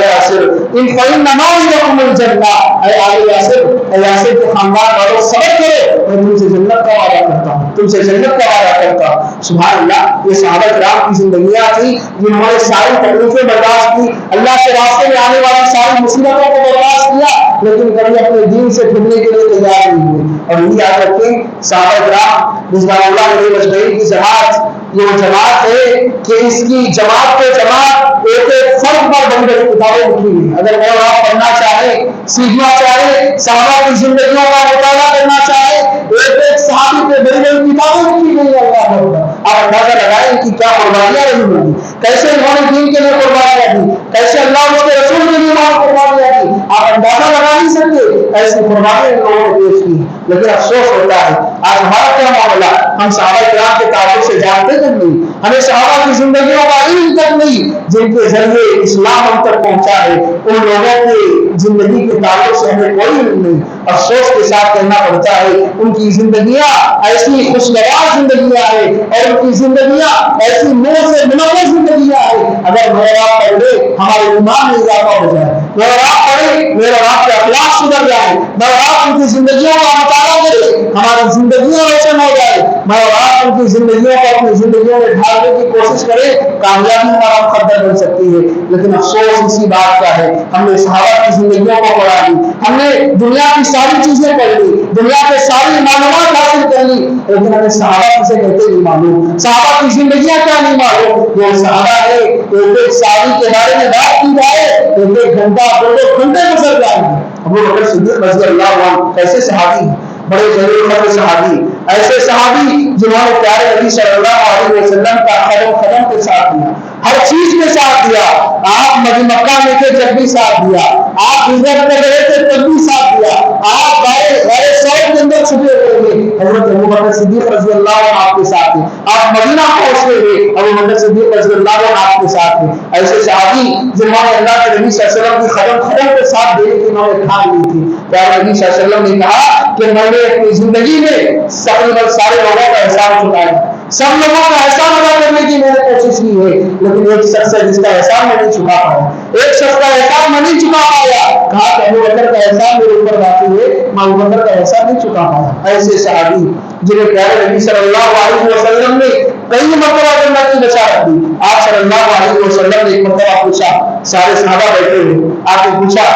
یاسر ان فإن موعدکم الجنہ، اے آل یاسر، اے یاسر کے خاندان والوں صبر کرو، میں تم سے جنت کا وعدہ کرتا ہوں، تم سے جنت کا وعدہ کرتا ہوں۔ سبحان اللہ، یہ صحابہ کرام کی زندگیاں تھیں جنہوں نے ساری تکلیفیں برداشت کی، اللہ کے راستے میں آنے والی ساری مصیبتوں کو برداشت کیا، لیکن کبھی اپنے دین سے پھرنے کے لیے تیار نہیں ہوئے۔ اور یہ یاد رکھیں، صحابہ کرام رضوان اللہ علیہ اجمعین کی جماعت، یہ وہ جماعت ہے کہ اس کی جماعت پہ جماعت ایک ایک فرد پر بڑی بڑی کتابیں لکھی ہوئی۔ اگر میں آپ پڑھنا چاہیں، سیکھنا چاہیں، صحابہ کی زندگیوں کا مطالعہ کرنا چاہیں، ایک ایک صحابی پہ بڑی بڑی کتابیں لکھی گئی ہیں۔ اللہ اکبر، آپ اندازہ لگائیں ان کی کیا قربانیاں رہی ہوں گی، کیسے انہوں نے دین کے لیے قربانیاں دی، کیسے اللہ کے رسول کے لیے قربانیاں دی، آپ اندازہ لگا نہیں سکتے ایسی قربانیاں ان لوگوں نے پیش کی۔ لیکن افسوس ہوتا ہے آج ہمارا کیا معاملہ، ہم صحابہ کرام کے تعلق سے جانتے تک نہیں، ہمیں صحابہ کی زندگیوں کا علم تک نہیں جن کے ذریعے اسلام ہم تک پہنچا ہے، ان لوگوں کی زندگی کے تعلق سے ہمیں کوئی علم نہیں۔ افسوس کے ساتھ کہنا پڑتا ہے ان کی زندگیاں ایسی خوشگوار زندگیاں ہیں، اور ان کی زندگیاں ایسی نور سے منور زندگیاں ہیں، اگر میرا آپ پڑھ لے ہمارے ایمان میں اضافہ ہو جائے، میرا آپ پڑھے میرا آپ کے اخلاق سدھر جائے، میرا آپ ان کی زندگیوں کا مطالعہ کرے ہماری زندگیاں روشن ہو جائے، میں اور آپ ان کی زندگیوں کو اپنی زندگیوں میں ڈھالنے کی کوشش کرے، کامیابی ہمارا مقدر بن سکتی ہے۔ لیکن افسوس اسی بات کا ہے ہم نے صحابہ کی زندگیوں کو پڑھا لی، ہم نے دنیا کی ساری چیزیں پڑھ لی، دنیا کے ساری معلومات حاصل کر لی، لیکن ہمیں صحابہ کسے کہتے نہیں معلوم، صحابہ کی زندگیاں کیا نہیں معلوم۔ وہ صحابہ ہے ایک ایک صحابی کے بارے میں بات کی جائے ایک ایک گھنٹہ دو دو گھنٹے گزر جائیں گے۔ ابو بکر صدیق رضی اللہ عنہ کیسے صحابی، بڑے جلیل قدر صحابی، ایسے صحابی جنہوں نے پیارے نبی صلی اللہ علیہ وسلم کا قدم قدم کے ساتھ دیا، ہر چیز میں ساتھ دیا. آپ مکہ میں تھے جب بھی ساتھ دیا, آپ ہجرت کر رہے تھے تب بھی ساتھ دیا, آپ غیر سعود کے اندر چھپے ہوئے تھے, حضرت ابوبکر صدیق رضی اللہ عنہ آپ کے ساتھ تھے. آپ مدینہ پہنچ گئے, ابوبکر صدیق رضی اللہ عنہ آپ کے ساتھ تھے. ایسے صحابی جنہوں نے اللہ کے نبی صلی اللہ علیہ وسلم کی قدم کے ساتھ دینے کی انہوں نے ٹھان لی تھی. پیارے نبی صلی اللہ علیہ وسلم نے کہا کہ میں نے اپنی زندگی میں سارے لوگوں کا احسان چکایا, سب لوگوں کا احسان ادا کرنے کی میں نے کوشش کی ہے, لیکن ایک شخص ہے جس کا احسان میں نہیں چکا پایا, ایک شخص کا احسان میں نہیں چکا پایا. کہا کہ ابوبکر کا احسان میرے اوپر باقی ہے, میں ابوبکر کا احسان نہیں چکا پایا. ایسے صحابی جنہیں پیارے نبی صلی اللہ علیہ وسلم نے کئی مرتبہ جنت کی بشارت دی. آپ صلی اللہ علیہ وسلم نے ایک مرتبہ پوچھا, سارے صحابہ بیٹھے ہوئے, آپ نے پوچھا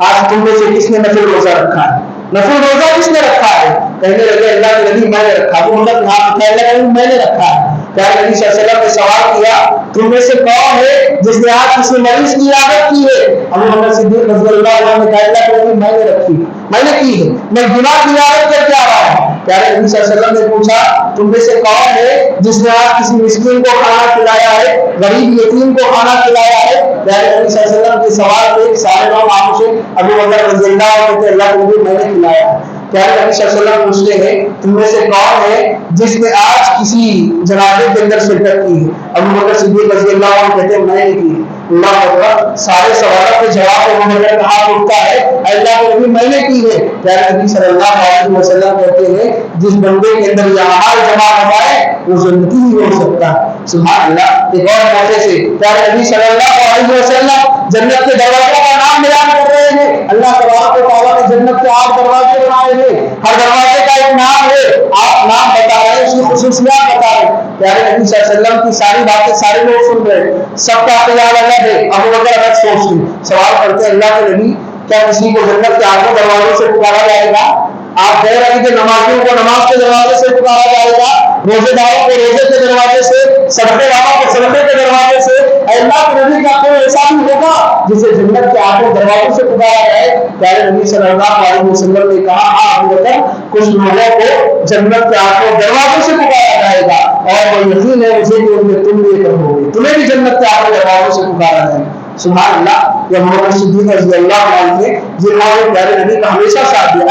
آج تم میں سے کس نے نفل روزہ رکھا ہے, نفل روزہ کس نے رکھا ہے؟ کہنے لگے اللہ کے نبی میں نے رکھا. تو مطلب ہاتھ اٹھانے لگا میں نے رکھا ہے. پیارے نبی صلی اللہ علیہ وسلم نے سوال کیا تم میں سے کون ہے جس نے آج کسی مریض کی عادت کی ہے؟ ابوبکر صدیق رضی اللہ عنہ نے کہا اللہ کے نبی میں نے رکھی, میں نے کی ہے, میں گناہ کی عادت کر کے آ رہا ہوں. پیارے نبی صلی اللہ علیہ وسلم نے پوچھا تم میں سے کون ہے جس نے آج کسی مسکین کو کھانا کھلایا ہے, غریب یتیم کو کھانا کھلایا ہے؟ پیارے نبی صلی اللہ علیہ وسلم کے سوال پہ سارے لوگ آپ سے ابوبکر رضی اللہ عنہ کہتے اللہ کے نبی میں نے کھلایا. پیارے نبی صلی اللہ علیہ وسلم پوچھتے ہیں تم میں سے کون ہے جس نے آج کسی جنازے کے اندر شرکت کی ہے؟ ابوبکر صدیق رضی اللہ عنہ کہتے ہیں میں نے کی. اللہ اکبر, سارے سوالوں کے جواب ابوبکر کا ہاتھ اٹھتا ہے اللہ کے نبی میں نے کی ہے. پیارے نبی صلی اللہ علیہ وسلم کہتے ہیں جس بندے کے اندر یہ اعمال جمع ہوتا ہے وہ جنتی ہی ہو سکتا ہے. سبحان اللہ. ایک اور موقع سے پیارے نبی صلی اللہ علیہ وسلم جنت کے دروازوں کا نام بیان کر رہے ہیں. اللہ تبارک و تعالیٰ نے جنت کے 8 دروازے بنائے ہیں, ہر دروازے کا ایک نام ہے, آپ نام بتا رہے ہیں, اس کی خصوصیات بتا رہے ہیں. پیارے نبی صلی اللہ علیہ وسلم کی ساری باتیں سارے لوگ سن رہے ہیں, سب کا خیال الگ ہے. ابوبکر الگ سوچ رہے, سوال کرتے ہیں اللہ کے نبی کیا کسی کو جنت کے 8 دروازوں سے پکارا جائے گا؟ آپ کہہ رہے ہیں کہ نمازیوں کو نماز کے دروازے سے پکارا جائے گا, روزے داروں کو روزے کے دروازے سے, صدقے والوں کو صدقے کے دروازے سے. اللہ کے نبی کا کوئی ایسا بھی ہوگا جسے جنت کے 8 دروازوں سے پکارا جائے؟ پیارے نبی صلی اللہ علیہ وسلم نے کہا ہاں ابوبکر کچھ لوگوں کو جنت کے 8 دروازوں سے پکارا جائے گا اور وہ یقین ہے مجھے کہ ان میں تم بھی ایک ہوگے, تمہیں بھی جنت کے 8 دروازوں سے پکارا جائے گا. سبحان اللہ. یہ ابوبکر صدیق رضی اللہ عنہ تھے جنہوں نے پیارے نبی کا ہمیشہ ساتھ دیا.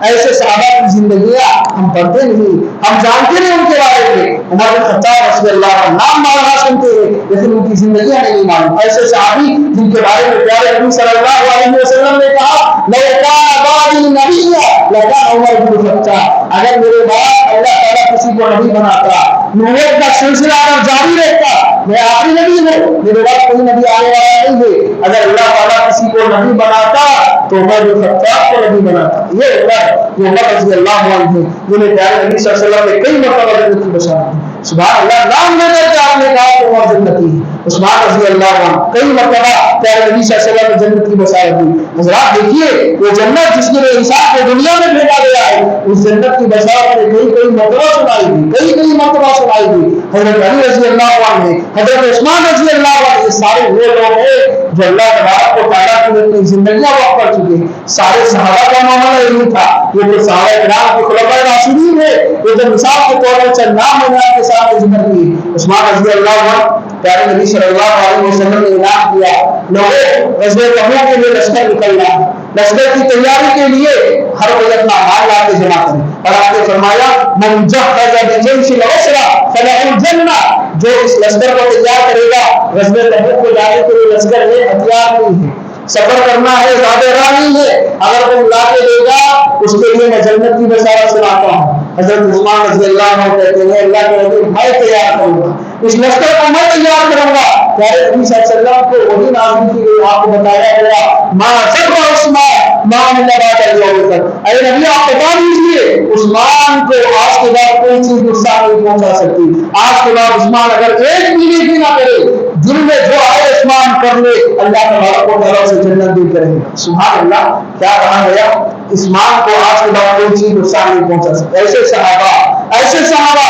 ایسے صحابہ کی زندگیاں ہم پڑھتے نہیں, ہم جانتے نہیں ان کے بارے میں. عمر بن خطاب رضی اللہ عنہ نام مارا سنتے ہیں لیکن ان کی زندگیاں نہیں معلوم. ایسے صحابی جن کے بارے میں پیارے نبی صلی اللہ علیہ وسلم نے کہا لو کان بعدی نبی لکان عمر بن خطاب, اگر میرے بعد اللہ تعالیٰ کسی کو نبی بناتا, نبوت کا سلسلہ اگر جاری رہتا, میں آخری نبی ہوں, میرے بعد کوئی نبی آنے والا نہیں ہے, اگر اللہ تعالیٰ کسی کو نبی بناتا تو عمر بن خطاب کو نبی بناتا. یہ عمر رضی اللہ عنہ ہیں جنہیں پیارے نبی صلی اللہ علیہ وسلم نے کئی مرتبہ جنت کی بشارت دی. سبحان اللہ. نام لے کر کے آپ نے کہا کہ عمر جنتی ہے. عثمان رضی اللہ عنہ کئی مرتبہ پیارے نبی صلی اللہ علیہ وسلم نے جنت کی بشارت دی. حضرات دیکھیے وہ جنت جس کے لیے انسان کو دنیا میں بھیجا گیا ہے, اس جنت کی بشارت نے کئی مرتبہ سنائی دی, کئی مرتبہ سنائی دی. حضرت علی رضی اللہ عنہ, حضرت عثمان رضی اللہ عنہ, یہ سارے وہ لوگ ہیں جو اللہ تبارک و تعالیٰ کی اپنی زندگیاں وقف کر چکے ہیں. سارے صحابہ کا معاملہ یہی تھا. یہ جو صحابہ کرام کے خلفائے راشدین ہیں, یہ جو مثال کے طور پر چند نام میں آپ کے سامنے ذکر کیے. عثمان رضی اللہ عنہ پیارے نبی صلی اللہ علیہ وسلم نے اعلان کیا لوگوں غزوہ تبوک کے لیے لشکر نکلنا ہے, لشکر کی تیاری کے لیے ہر کوئی اپنا مال لا کے جمع کرے. اور آپ نے فرمایا من جهز بجيش العسرى فله الجنہ, جو اس لشکر کو تیار کرے گا غزوہ تبوک کو جانے کے لیے لشکر ہے, ہتھیار نہیں ہے, سفر کرنا ہے, زیادہ راہ نہیں ہے, اگر وہ لا کے دے گا اس کے لیے میں جنت کی بشارت سناتا ہوں. حضرت عثمان رضی اللہ عنہ کہتے ہیں اللہ کے نبی میں تیار کروں گا, اس لشکر کو میں تیار کروں گا. پیارے نبی صلی اللہ علیہ وسلم کو وہی نازل کی گئی, آپ کو بتایا گیا ما صدق عثمان ما من بعد اليوم تک. اے نبی آپ بتا دیجیے عثمان کو آج کے بعد کوئی چیز نقصان نہیں پہنچا سکتی. آج کے بعد عثمان اگر ایک ملی بھی نہ کرے, دل میں جو آئے عثمان کر لے, اللہ تبارک و تعالیٰ سے جنت بھی کرے گا. سبحان اللہ. کیا کہا گیا عثمان کو آج کے بعد کوئی چیز نقصان نہیں پہنچا سکتی. ایسے صحابہ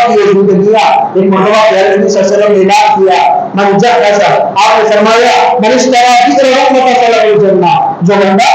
کی زندگیاں ایک مرتبہ پیارے نبی صلی اللہ علیہ وسلم نے اعلان کیا من جهز, آپ نے فرمایا من اشترى بئر رحمة فله الجنہ, جو بندہ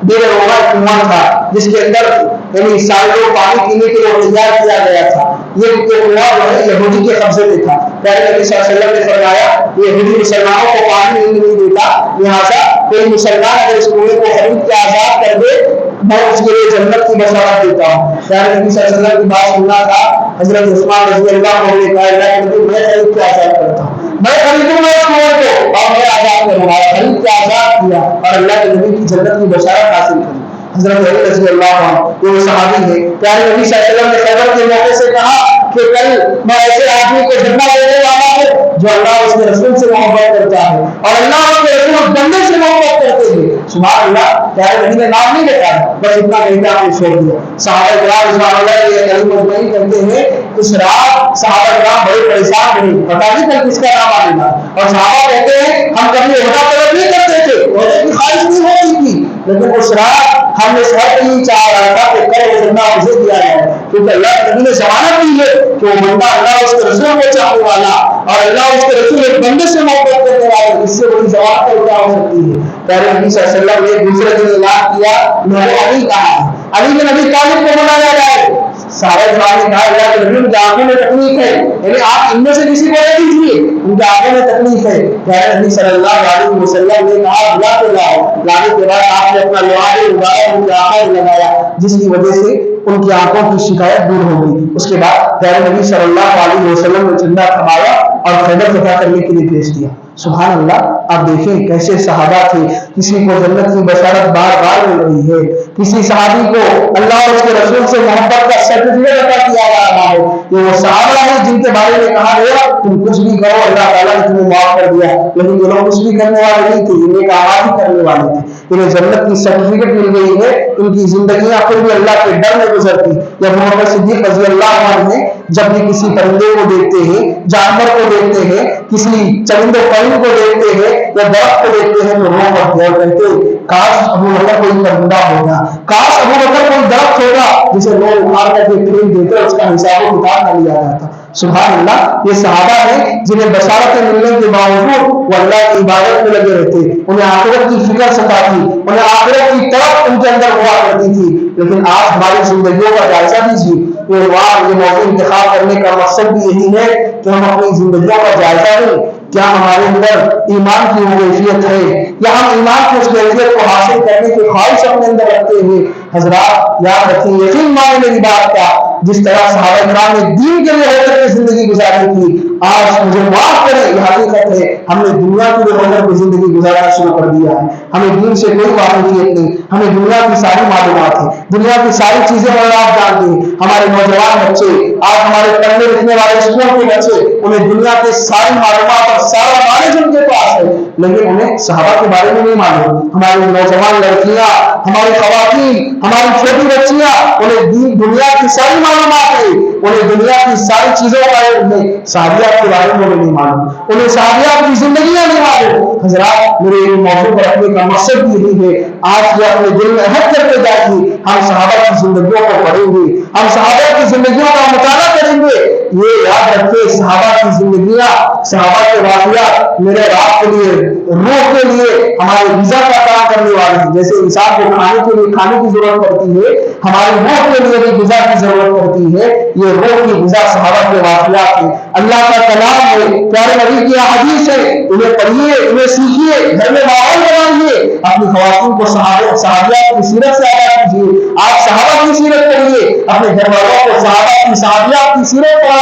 بئر رحمة کنواں تھا جس کے اندر یعنی سارے لوگ پانی پینے کے لیے تیار کیا گیا تھا, یہ کنواں جو ہے یہودی کے قبضے میں تھا. پیارے نبی صلی اللہ علیہ وسلم نے فرمایا یہودی مسلمانوں کو پانی نہیں دیتا, لہٰذا کوئی مسلمان اگر اس کنویں کو خرید کے آزاد کر دے میں اس کے لیے جنت کی بشارت دیتا ہوں. پیارے نبی صلی اللہ علیہ وسلم کی بات سننا تھا. حضرت عثمان رضی اللہ عنہ نے کہا اللہ کے نبی میں خرید کے آزاد کرتا ہوں, میں خریدوں گا اس کنویں کو اور میں آزاد کروں گا. خرید کے آزاد کیا اور اللہ کے نبی کی جنت کی بشارت حاصل کی. حضرت علی رضی اللہ عنہ وہ صحابی ہے. پیارے نبی صلی اللہ علیہ وسلم نے خیبر کے موقع سے کہا کہ کل میں ایسے آدمی کو جنت دینے والا ہوں جو اللہ اس کے رسول سے محبت کرتا ہے اور اللہ اس کے رسول اس بندے سے محبت کرتے ہیں. سبحان اللہ. پیارے نبی نے نام نہیں لکھا, بس اتنا کہتے آپ نے چھوڑ دیا. صحابہ کرام رضوان اللہ یہ علی مجمعین کہتے ہیں اس رات صحابہ کرام بڑے پریشان رہے, پتہ نہیں کل کس کا نام آنے گا. اور صحابہ کہتے ہیں ہم کبھی عہدہ طلب نہیں کرتے تھے, عہدے کی خواہش نہیں ہوتی تھی, لیکن اس رات ہم نے سب یہ چاہ رہا تھا کہ کل وہ اسے دیا جائے, کیونکہ اللہ کے نبی نے ضمانت دی ہے کہ وہ بندہ اللہ اس کے رسول کو چاہنے والا اور اللہ اس کے رسول ایک بندے سے محبت کرنے والا, اس سے بڑی ضمانت کیا ہو سکتی ہے. پیارے نبی صلی اللہ علیہ وسلم نے دوسرے دن اعلان کیا میں علی کہا, علی بن ابی طالب کو بلایا جائے. سارے جوان نے کہا اللہ کے نبی ان کی آنکھوں میں تکلیف ہے, یعنی آپ ان میں سے کسی کو لے دیجیے, ان کی آنکھوں میں تکلیف ہے. پیارے نبی صلی اللہ علیہ وسلم نے کہا بلا کے لاؤ. لانے کے بعد آپ نے اپنا لوہا اٹھایا, ان کی آنکھوں میں لگایا, جس کی وجہ سے ان کی آنکھوں کی شکایت دور ہو گئی. اس کے بعد پیارے نبی صلی اللہ علیہ وسلم نے چندہ کمایا اور خیبر فتح کرنے کے لیے بھیج دیا. سبحان اللہ. آپ دیکھیں کیسے صحابہ تھے, کسی کو جنت کی بشارت بار بار مل رہی ہے, کسی صحابی کو اللہ اور اس کے رسول سے محبت کا سرٹیفکیٹ عطا کیا جا رہا ہے. یہ وہ صحابہ ہیں جن کے بارے میں کہا گیا تم کچھ بھی کرو اللہ تعالیٰ نے تمہیں معاف کر دیا, لیکن یہ لوگ کچھ بھی کرنے والے نہیں تھے, یہ کام ہی کرنے والے تھے. انہیں جنت کی سرٹیفکیٹ مل گئی ہے, ان کی زندگیاں پھر بھی اللہ کے ڈر میں گزرتی. یا محمد صدیق رضی اللہ عنہ نے جب بھی کسی پرندے کو دیکھتے ہیں, جانور کو دیکھتے ہیں, کسی چرند و پرند کو دیکھتے ہیں یا درخت کو دیکھتے ہیں تو رو پڑتے اور کہتے کاش ابو بکر کوئی پرندہ ہوگا, کاش ابو بکر کوئی درخت ہوگا جسے لوگ اکھاڑ کر کے پھینک دیتے, اس کا حساب و کتاب نہ لیا جاتا. سبحان اللہ. یہ صحابہ ہیں جنہیں بشارتیں ملنے کے باوجود وہ اللہ کی عبادت میں لگے رہتے, انہیں آخرت کی فکر ستاتی, انہیں آخرت کی طرف ان کے اندر ہوا کرتی تھی. لیکن آج ہماری زندگیوں کا جائزہ دیجیے. یہ موضوع انتخاب کرنے کا مقصد بھی یہی ہے کہ ہم اپنی زندگیوں کا جائزہ لیں. کیا ہمارے اندر ایمان کی وہ کیفیت ہے, یا ہم ایمان کی اس کیفیت کو حاصل کرنے کی خواہش اپنے اندر رکھتے ہوئے. حضرات یاد رکھیں, یقین مانے میری بات کا, جس طرح صحابہ کرام نے دین کے لیے ہو کر کے زندگی گزاری تھی, آج مجھے معاف کریں یہ حقیقت ہے ہم نے دنیا کے لیے ہو کر کے زندگی گزارنا شروع کر دیا ہے. ہمیں دین سے کوئی واقفیت نہیں, ہمیں دنیا کی ساری معلومات ہے, دنیا کی ساری چیزیں اور آپ جانتے ہیں. ہمارے نوجوان بچے, آج ہمارے پڑھنے لکھنے والے اسکول کے بچے, انہیں دنیا کے ساری معلومات اور سارا نالج ان کے پاس ہے, لیکن انہیں صحابہ کے بارے میں نہیں معلوم. ہماری نوجوان لڑکیاں, ہماری خواتین, ہماری چھوٹی بچیاں, انہیں دنیا کی ساری معلومات ہے, انہیں دنیا کی ساری چیزوں کا علم ہے, صحابیات کے بارے میں نہیں معلوم, انہیں صحابیات کی زندگیاں نہیں معلوم. حضرات میرے موضوع پر رکھنے کا مقصد یہی ہے, آج یہ اپنے دل میں عہد کرتے جائیے ہم صحابہ کی زندگیوں کو پڑھیں گے, ہم صحابہ کی زندگیوں کا مطالعہ کریں گے. یہ یاد رکھے صحابہ کی زندگیاں, صحابہ کے واقعات میرے آپ کے لیے, روح کے لیے, ہمارے غذا کا کام کرنے والے ہیں. جیسے انسان کو کھانے کے لیے کھانے کی ضرورت پڑتی ہے, ہماری روح کے لیے بھی غذا کی ضرورت پڑتی ہے. یہ روح کی غذا صحابہ کے واقعات ہیں, اللہ کا کلام ہے, پیارے نبی کی احادیث ہے. انہیں پڑھیے, انہیں سیکھیے, گھر میں ماحول بنائیے, اپنی خواتین کو صحابیات کی سیرت سے آگاہ کیجیے. آپ صحابہ کی سیرت پڑھیے, اپنے گھر والوں کو صحابہ کی صحابیات کی سیرت پڑھائیے.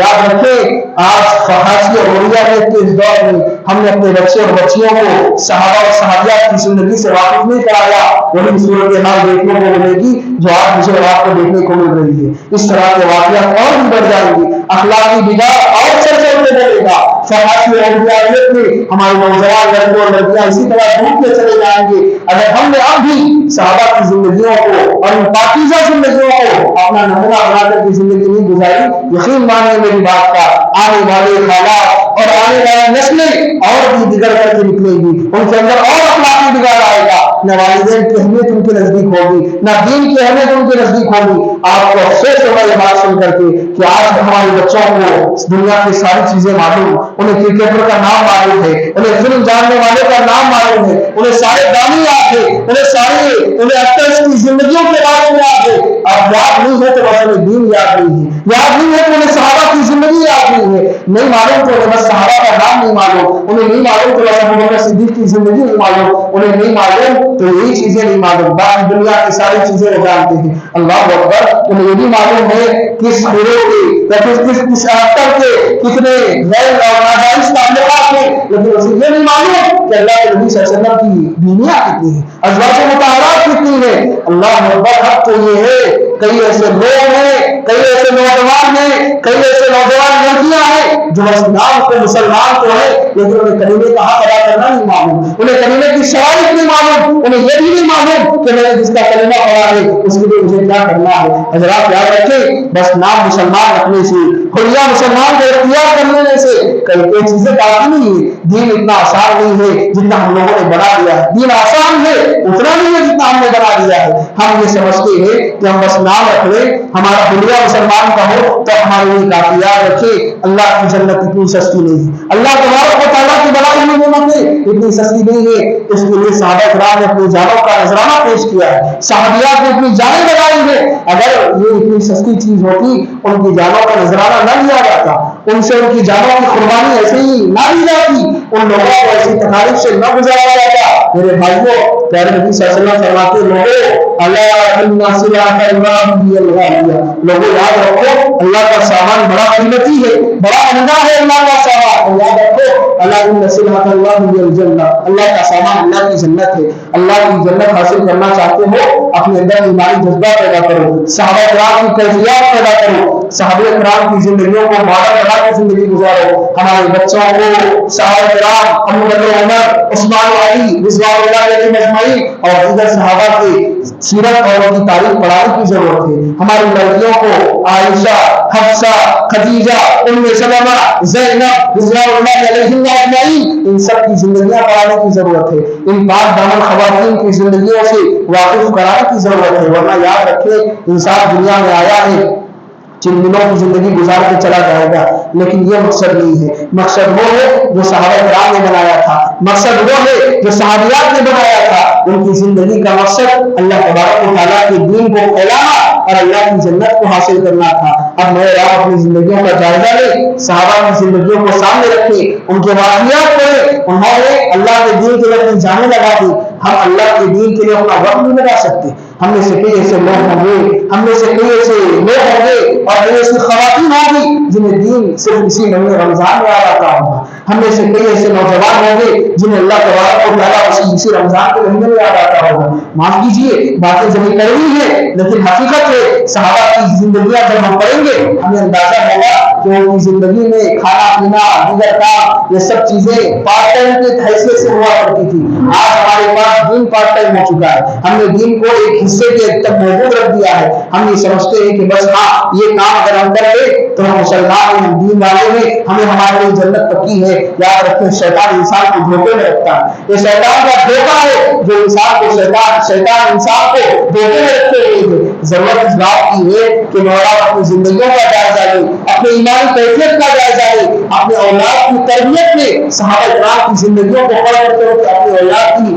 یاد رکھیں آج فحاشی اور روریات کے اس دور میں ہم نے اپنے بچے اور بچیوں کو صحابہ اور صحابیات کی زندگی سے واقف نہیں کرایا. وہی صورتحال دیکھنے کو ملے گی جو آج مجھے اور آپ کو دیکھنے کو مل رہی ہے. اس طرح کے واقعات اور بھی بڑھ جائیں گے, اخلاقی بگاڑ اور چرچے میں بڑھے گا. فحاشی اور روریات میں ہمارے نوجوان لڑکے اور لڑکیاں اسی طرح ڈوبتے چلے جائیں گے. اگر ہم نے اب بھی صحابہ کی زندگیوں کو اور ان پاکیزہ زندگیوں کو اپنا نمونہ بنا کر کی زندگی نہیں گزاری, یقین مانے میری بات کا, آنے والے حالات اور آنے والی نسلیں اور بھی بگڑ کر کے نکلیں گی, ان کے اندر اور اخلاقی بگاڑ آئے گا. نہ والدین کی اہمیت ان کے نزدیک ہوگی، نہ دین کی اہمیت ان کے نزدیک ہوگی۔ آپ کو افسوس ہوگا یہ بات سن کر کے کہ آج ہمارے بچوں کو دنیا کی ساری چیزیں معلوم، انہیں کرکٹر کا نام معلوم ہے، انہیں فلم جاننے والے کا نام معلوم ہے، انہیں سارے گانے یاد ہے، انہیں ایکٹرز کی زندگیوں کے بارے میں یاد ہے۔ اب یاد نہیں ہے تو بس انہیں دین یاد نہیں ہے، یاد نہیں ہے تو انہیں صحابہ کی زندگی یاد نہیں ہے، نہیں معلوم تو انہیں بس صحابہ کا نام نہیں معلوم، انہیں نہیں معلوم تو بس ابو بکر صدیق کی زندگی نہیں معلوم، انہیں نہیں معلوم تو یہی چیزیں نہیں معلوم، باقی دنیا کی ساری چیزیں وہ جانتے ہیں۔ اللہ اکبر، انہیں یہ بھی معلوم ہے کس ہیرو کے یا کس ایکٹر کے کتنے غیر ناجائز تعلقات ہیں، لیکن اسے یہ نہیں معلوم کہ اللہ کے نبی صلی اللہ علیہ وسلم کی بیویاں کتنی ہیں، ازواج مطہرات کتنی ہیں۔ اللہ اکبر، حق تو یہ ہے کئی ایسے لوگ ہیں، کئی ایسے نوجوان ہیں، کئی ایسے نوجوان لڑکیاں ہیں جو بس نام کو مسلمان تو ہے لیکن انہیں کلمے کا حق ادا کرنا نہیں معلوم، انہیں کلمے کی شرائط نہیں معلوم، انہیں یہ بھی نہیں معلوم کہ میں نے جس کا کلمہ پڑھا ہے اس کے لیے مجھے کیا کرنا ہے۔ حضرات یاد رکھیں، بس نام مسلمان رکھنے سے، حلیہ مسلمان کو اختیار کر لینے سے کئی چیزیں کافی نہیں ہے۔ دین اتنا آسان نہیں ہے جتنا ہم لوگوں نے بنا دیا ہے، دین آسان ہے اتنا نہیں ہے جتنا ہم نے بنا دیا ہے۔ ہم یہ سمجھتے ہیں کہ ہم بس نام رکھ لیں، ہمارا حلیہ مسلمان کا ہو تو ہمارے لیے کافی۔ یاد رکھیں، اللہ کی جنت اتنی سستی نہیں ہے، اللہ تبارک و تعالیٰ کی بڑائی ہوئی نعمتیں اتنی سستی نہیں ہے۔ اس کے لیے صحابہ کرام نے اپنی جانوں کا نذرانہ پیش کیا ہے، صحابیات نے اپنی جانیں لگائی ہیں۔ اگر یہ اتنی سستی چیز ہوتی ان کی جانوں کا نذرانہ نہ لیا جاتا، ان سے ان کی جانوں کی قربانی ایسے ہی نہ دی جاتی، ان لوگوں کو ایسی تکالیف سے نہ گزارا جاتا۔ میرے بھائیوں، پیارے نبی صلی اللہ علیہ وسلم فرماتے لوگوں لوگوں یاد رکھو اللہ کا سامان بڑا قیمتی ہے، بڑا مہنگا ہے اللہ کا سامان۔ یاد رکھو اللہ کا سامان اللہ کی جنت ہے۔ اللہ کی جنت حاصل کرنا چاہتے ہو اپنے اندر ایمانی جذبہ پیدا کرو، صحابہ کرام کی کیفیات پیدا کرو، صحابہ کرام کی زندگیوں کو ماڈل بنا کے زندگی گزارو۔ ہمارے بچوں کو صحابہ کرام ابو بکر عمر عثمان علی رضوان اللہ علیہم اجمعین اور دیگر صحابہ کی سیرت اور ان کی تاریخ پڑھانے کی ضرورت ہے۔ ہماری لڑکیوں کو عائشہ، حفصہ، خدیجہ، ام سلمہ، زینب رضوان اللہ علیہم اجمعین ان سب کی زندگیاں پڑھانے کی ضرورت ہے، ان پاک دامن خواتین کی زندگیوں سے واقف کرانے کی ضرورت ہے۔ ورنہ یاد رکھیں، انسان دنیا میں آیا ہے چند دنوں کی زندگی گزار کے چلا جائے گا، لیکن یہ مقصد نہیں ہے۔ مقصد وہ ہے جو صحابہ کرام نے بنایا تھا، مقصد وہ ہے جو صحابیات نے بنایا تھا۔ ان کی زندگی کا مقصد اللہ تبارک و تعالیٰ کے دین کو پھیلانا اور اللہ کی جنت کو حاصل کرنا تھا۔ اب میں آپ اپنی زندگیوں کا جائزہ لیں، صحابہ کی زندگیوں کو سامنے رکھیں، ان کے واقعات پڑھیں، انہوں نے اللہ کے دین کے لیے اپنی جانیں لگا دی۔ ہم اللہ کے دین کے لیے اپنا وقت نہیں لگا سکتے۔ ہم میں سے کئی ایسے لوگ ہوں گے، ہم میں سے کئی ایسے لوگ ہوں گے اور کئی ایسی خواتین ہوں گی جنہیں دین صرف اسی مہینے رمضان میں آ جاتا ہوگا۔ ہم میں سے کئی ایسے نوجوان ہوں گے جنہیں اللہ تبارک و تعالیٰ اسی رمضان کے مہینے میں آ جاتا ہوگا۔ معاف کیجیے، باتیں ذہنی کڑوی ہے لیکن حقیقت ہے۔ صحابہ کی زندگیاں جب ہم پڑھیں گے ہمیں اندازہ ہوگا کہ ان کی زندگی میں کھانا پینا، دیگر کام، یہ سب چیزیں پارٹ ٹائم کی حیثیت سے ہوا کرتی تھی۔ آج ہمارے پاس دین پارٹ ٹائم ہو چکا ہے، ہم نے دین کو ایک حصے کے تک محدود رکھ دیا ہے۔ ہم یہ سمجھتے ہیں کہ بس ہاں یہ کام اگر ہم کر لیں تو ہم مسلمان ہیں، ہم دین والے ہیں، ہمیں ہمارے لیے جنت پکی ہے۔ یاد رکھیں، شیطان انسان کو دھوکے میں رکھتا ہے، یہ شیطان کا دھوکہ ہے جو انسان کو شیطان انسان کو دھوکے میں رکھتے ہوئے ہے۔ ضرورت اس بات کی ہے کہ نوجوان اپنی زندگیوں کا جائزہ لیں، اپنے ایمانی کیفیت کا جائزہ لیں، اپنے اولاد کی تربیت میں صحابہ کرام کی زندگیوں کو پڑھ کرتے ہوئے اپنے اولاد کی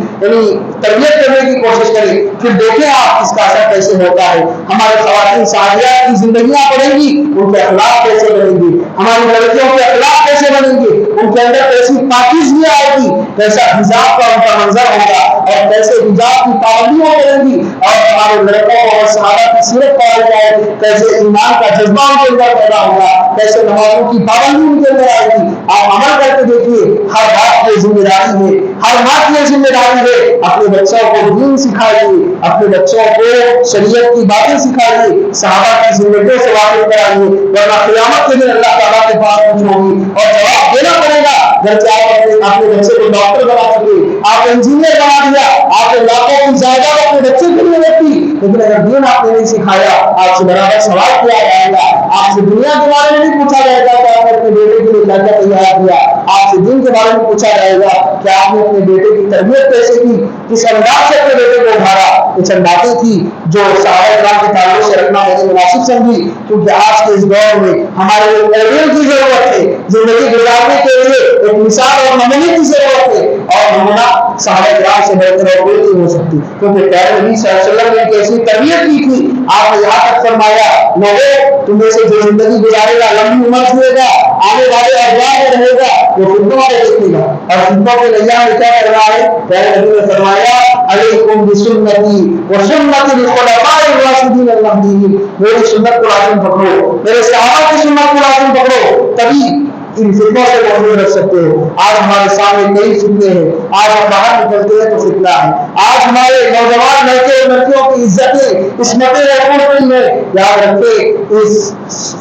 تربیت کرنے کی کوشش کریں، پھر دیکھیں آپ اس کا اثر کیسے ہوتا ہے۔ ہمارے خواتین صحابیات کی زندگیاں پڑھیں گی، ان کے اخلاق کیسے بنیں گے، ہماری لڑکیوں کے اخلاق کیسے بنیں گے، ان کے اندر کیسی پاکیزگی آئے گی، کیسا حجاب کا ان کا منظر ہوگا اور کیسے حجاب کی پابندیاں کریں گی، اور ہمارے لڑکوں کو اور صحابہ کی سیرت پڑھائی جائے، کیسے ایمان کا جذبہ ان کے اندر پیدا ہوگا، کیسے نمازوں کی پابندی ان کے اندر آئے گی۔ آپ عمل کر کے دیکھیے، ہر بات کی ذمہ داری ہے، ہر ماں کی ذمہ داری ہے اپنے بچوں کو دین سکھائیے، اپنے بچوں کو شریعت کی باتیں سکھائیے، صحابہ کی زندگیوں سے واقف کرائیے، ورنہ قیامت کے دن اللہ تعالیٰ کے پاس پہنچ ہوگی اور جواب دینا پڑے گا۔ جیسے آپ اپنے بچے کو ڈاکٹر بنا چکے، آپ انجینئر بنا دیا، آپ نے لاکھوں کی جائیداد اپنے بچے کے لیے رکھی، لیکن اگر دین آپ نے نہیں سکھایا آپ سے برابر سوال کیا جائے گا، آپ سے دنیا کے بارے میں نہیں پوچھا جائے گا کہ آپ نے اپنے بیٹے کے لیے کیا کیا تیار کیا، آپ سے دین کے بارے میں پوچھا جائے گا کہ آپ نے اپنے بیٹے کی تربیت کیسے کی، کس انداز سے اپنے بیٹے کو ابھارا۔ یہ چند باتیں تھی جو صحابہ کرام کے تعلق سے رکھنا میں نے مناسب سمجھی، کیونکہ آج کے اس دور میں ہمارے ایک ماڈل کی ضرورت ہے، زندگی گزارنے کے لیے ایک مثال اور نمونے کی ضرورت ہے، اور نمونہ صحابہ کرام سے بہتر اور کوئی نہیں ہو سکتی، کیونکہ پیارے نبی صلی اللہ علیہ وسلم نے کیسی تربیت کی تھی۔ آپ نے یہاں تک فرمایا لوگوں تم میں سے جو زندگی گزارے گا، لمبی عمر جیے گا، آنے والے ادوار میں رہے گا، وہ فتنوں میں دیکھے گا، اور فتنوں کے نیا میں کیا کرنا ہے؟ پیارے نبی نے فرمایا علیکم بسنتی وسنت الخلفاء الراشدین المہدیین، میری سنت کو لازم پکڑو، میرے صحابہ کی سنت کو لازم پکڑو، تبھی ان فتنوں سے محفوظ رکھ سکتے ہو۔ آج ہمارے سامنے کئی فتنے ہیں، آج ہم باہر نکلتے ہیں تو فتنہ ہے، آج ہمارے نوجوان لڑکے اور لڑکیوں کی عزتیں عصمتیں محفوظ نہیں ہیں۔ یاد رکھے اس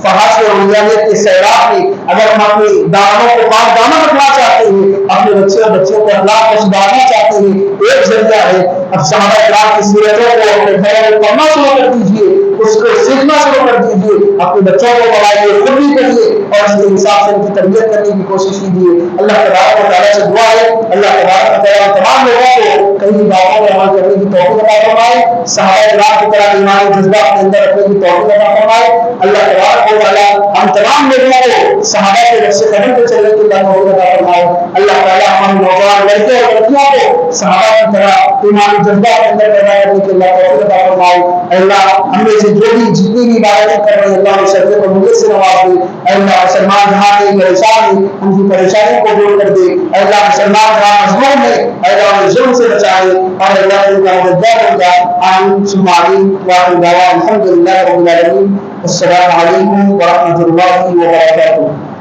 فحش اور روحانیت کے سیلاب میں اگر ہم اپنے دامنوں کو پاک دامن رکھنا چاہتے ہیں، اپنے بچے اور بچوں کے اخلاق کو سدھارنا چاہتے ہیں، ایک ذریعہ ہے اب صحابہ کرام کی سیرتوں کو اپنے گھروں میں پڑھنا شروع کر دیجیے، اس کو سیکھنا شروع کر دیجیے، اپنے بچوں کو پڑھائیے، خود بھی پڑھیے، اور اس کے حساب سے ان کی تربیت کرنے کی کوشش کیجیے۔ اللہ تبارک و تعالیٰ سے دعا ہے اللہ تبارک و تعالیٰ تمام لوگوں کو کئی باتوں پر عمل کرنے کی توفیق عطا فرمائے، صحابہ کرام کی طرح ایمانی جذبہ اپنے اندر رکھنے کی توفیق عطا فرمائے۔ اللہ تبارک و تعالیٰ ہم تمام لوگوں کو صحابہ کے نقش قدم پہ چلنے کی توفیق عطا فرمائے۔ اللہ تعالیٰ ہمارے نوجوان لڑکے اور لڑکیوں کو صحابہ کی طرح ایمانی جذبہ اپنے اندر پیدا کرنے کی اللہ توفیق عطا فرمائے۔ اللہ ہم میں سے جو بھی جتنی بھی عبادتیں کر رہے ہیں اللہ سب کو قبولیت سے نواز دے۔ اللہ مسلمان جہاں کے پریشان ہیں ان کی پریشانیوں کو دور کر دے۔ اللہ مسلمان جہاں مظلوم ہے اللہ انہیں ظلم سے بچائے، اور اللہ ان کا مددگار بن جائے۔ آمین ثم آمین وآخر دعوانا الحمد للہ رب العالمین۔ السلام علیکم ورحمۃ اللہ وبرکاتہ۔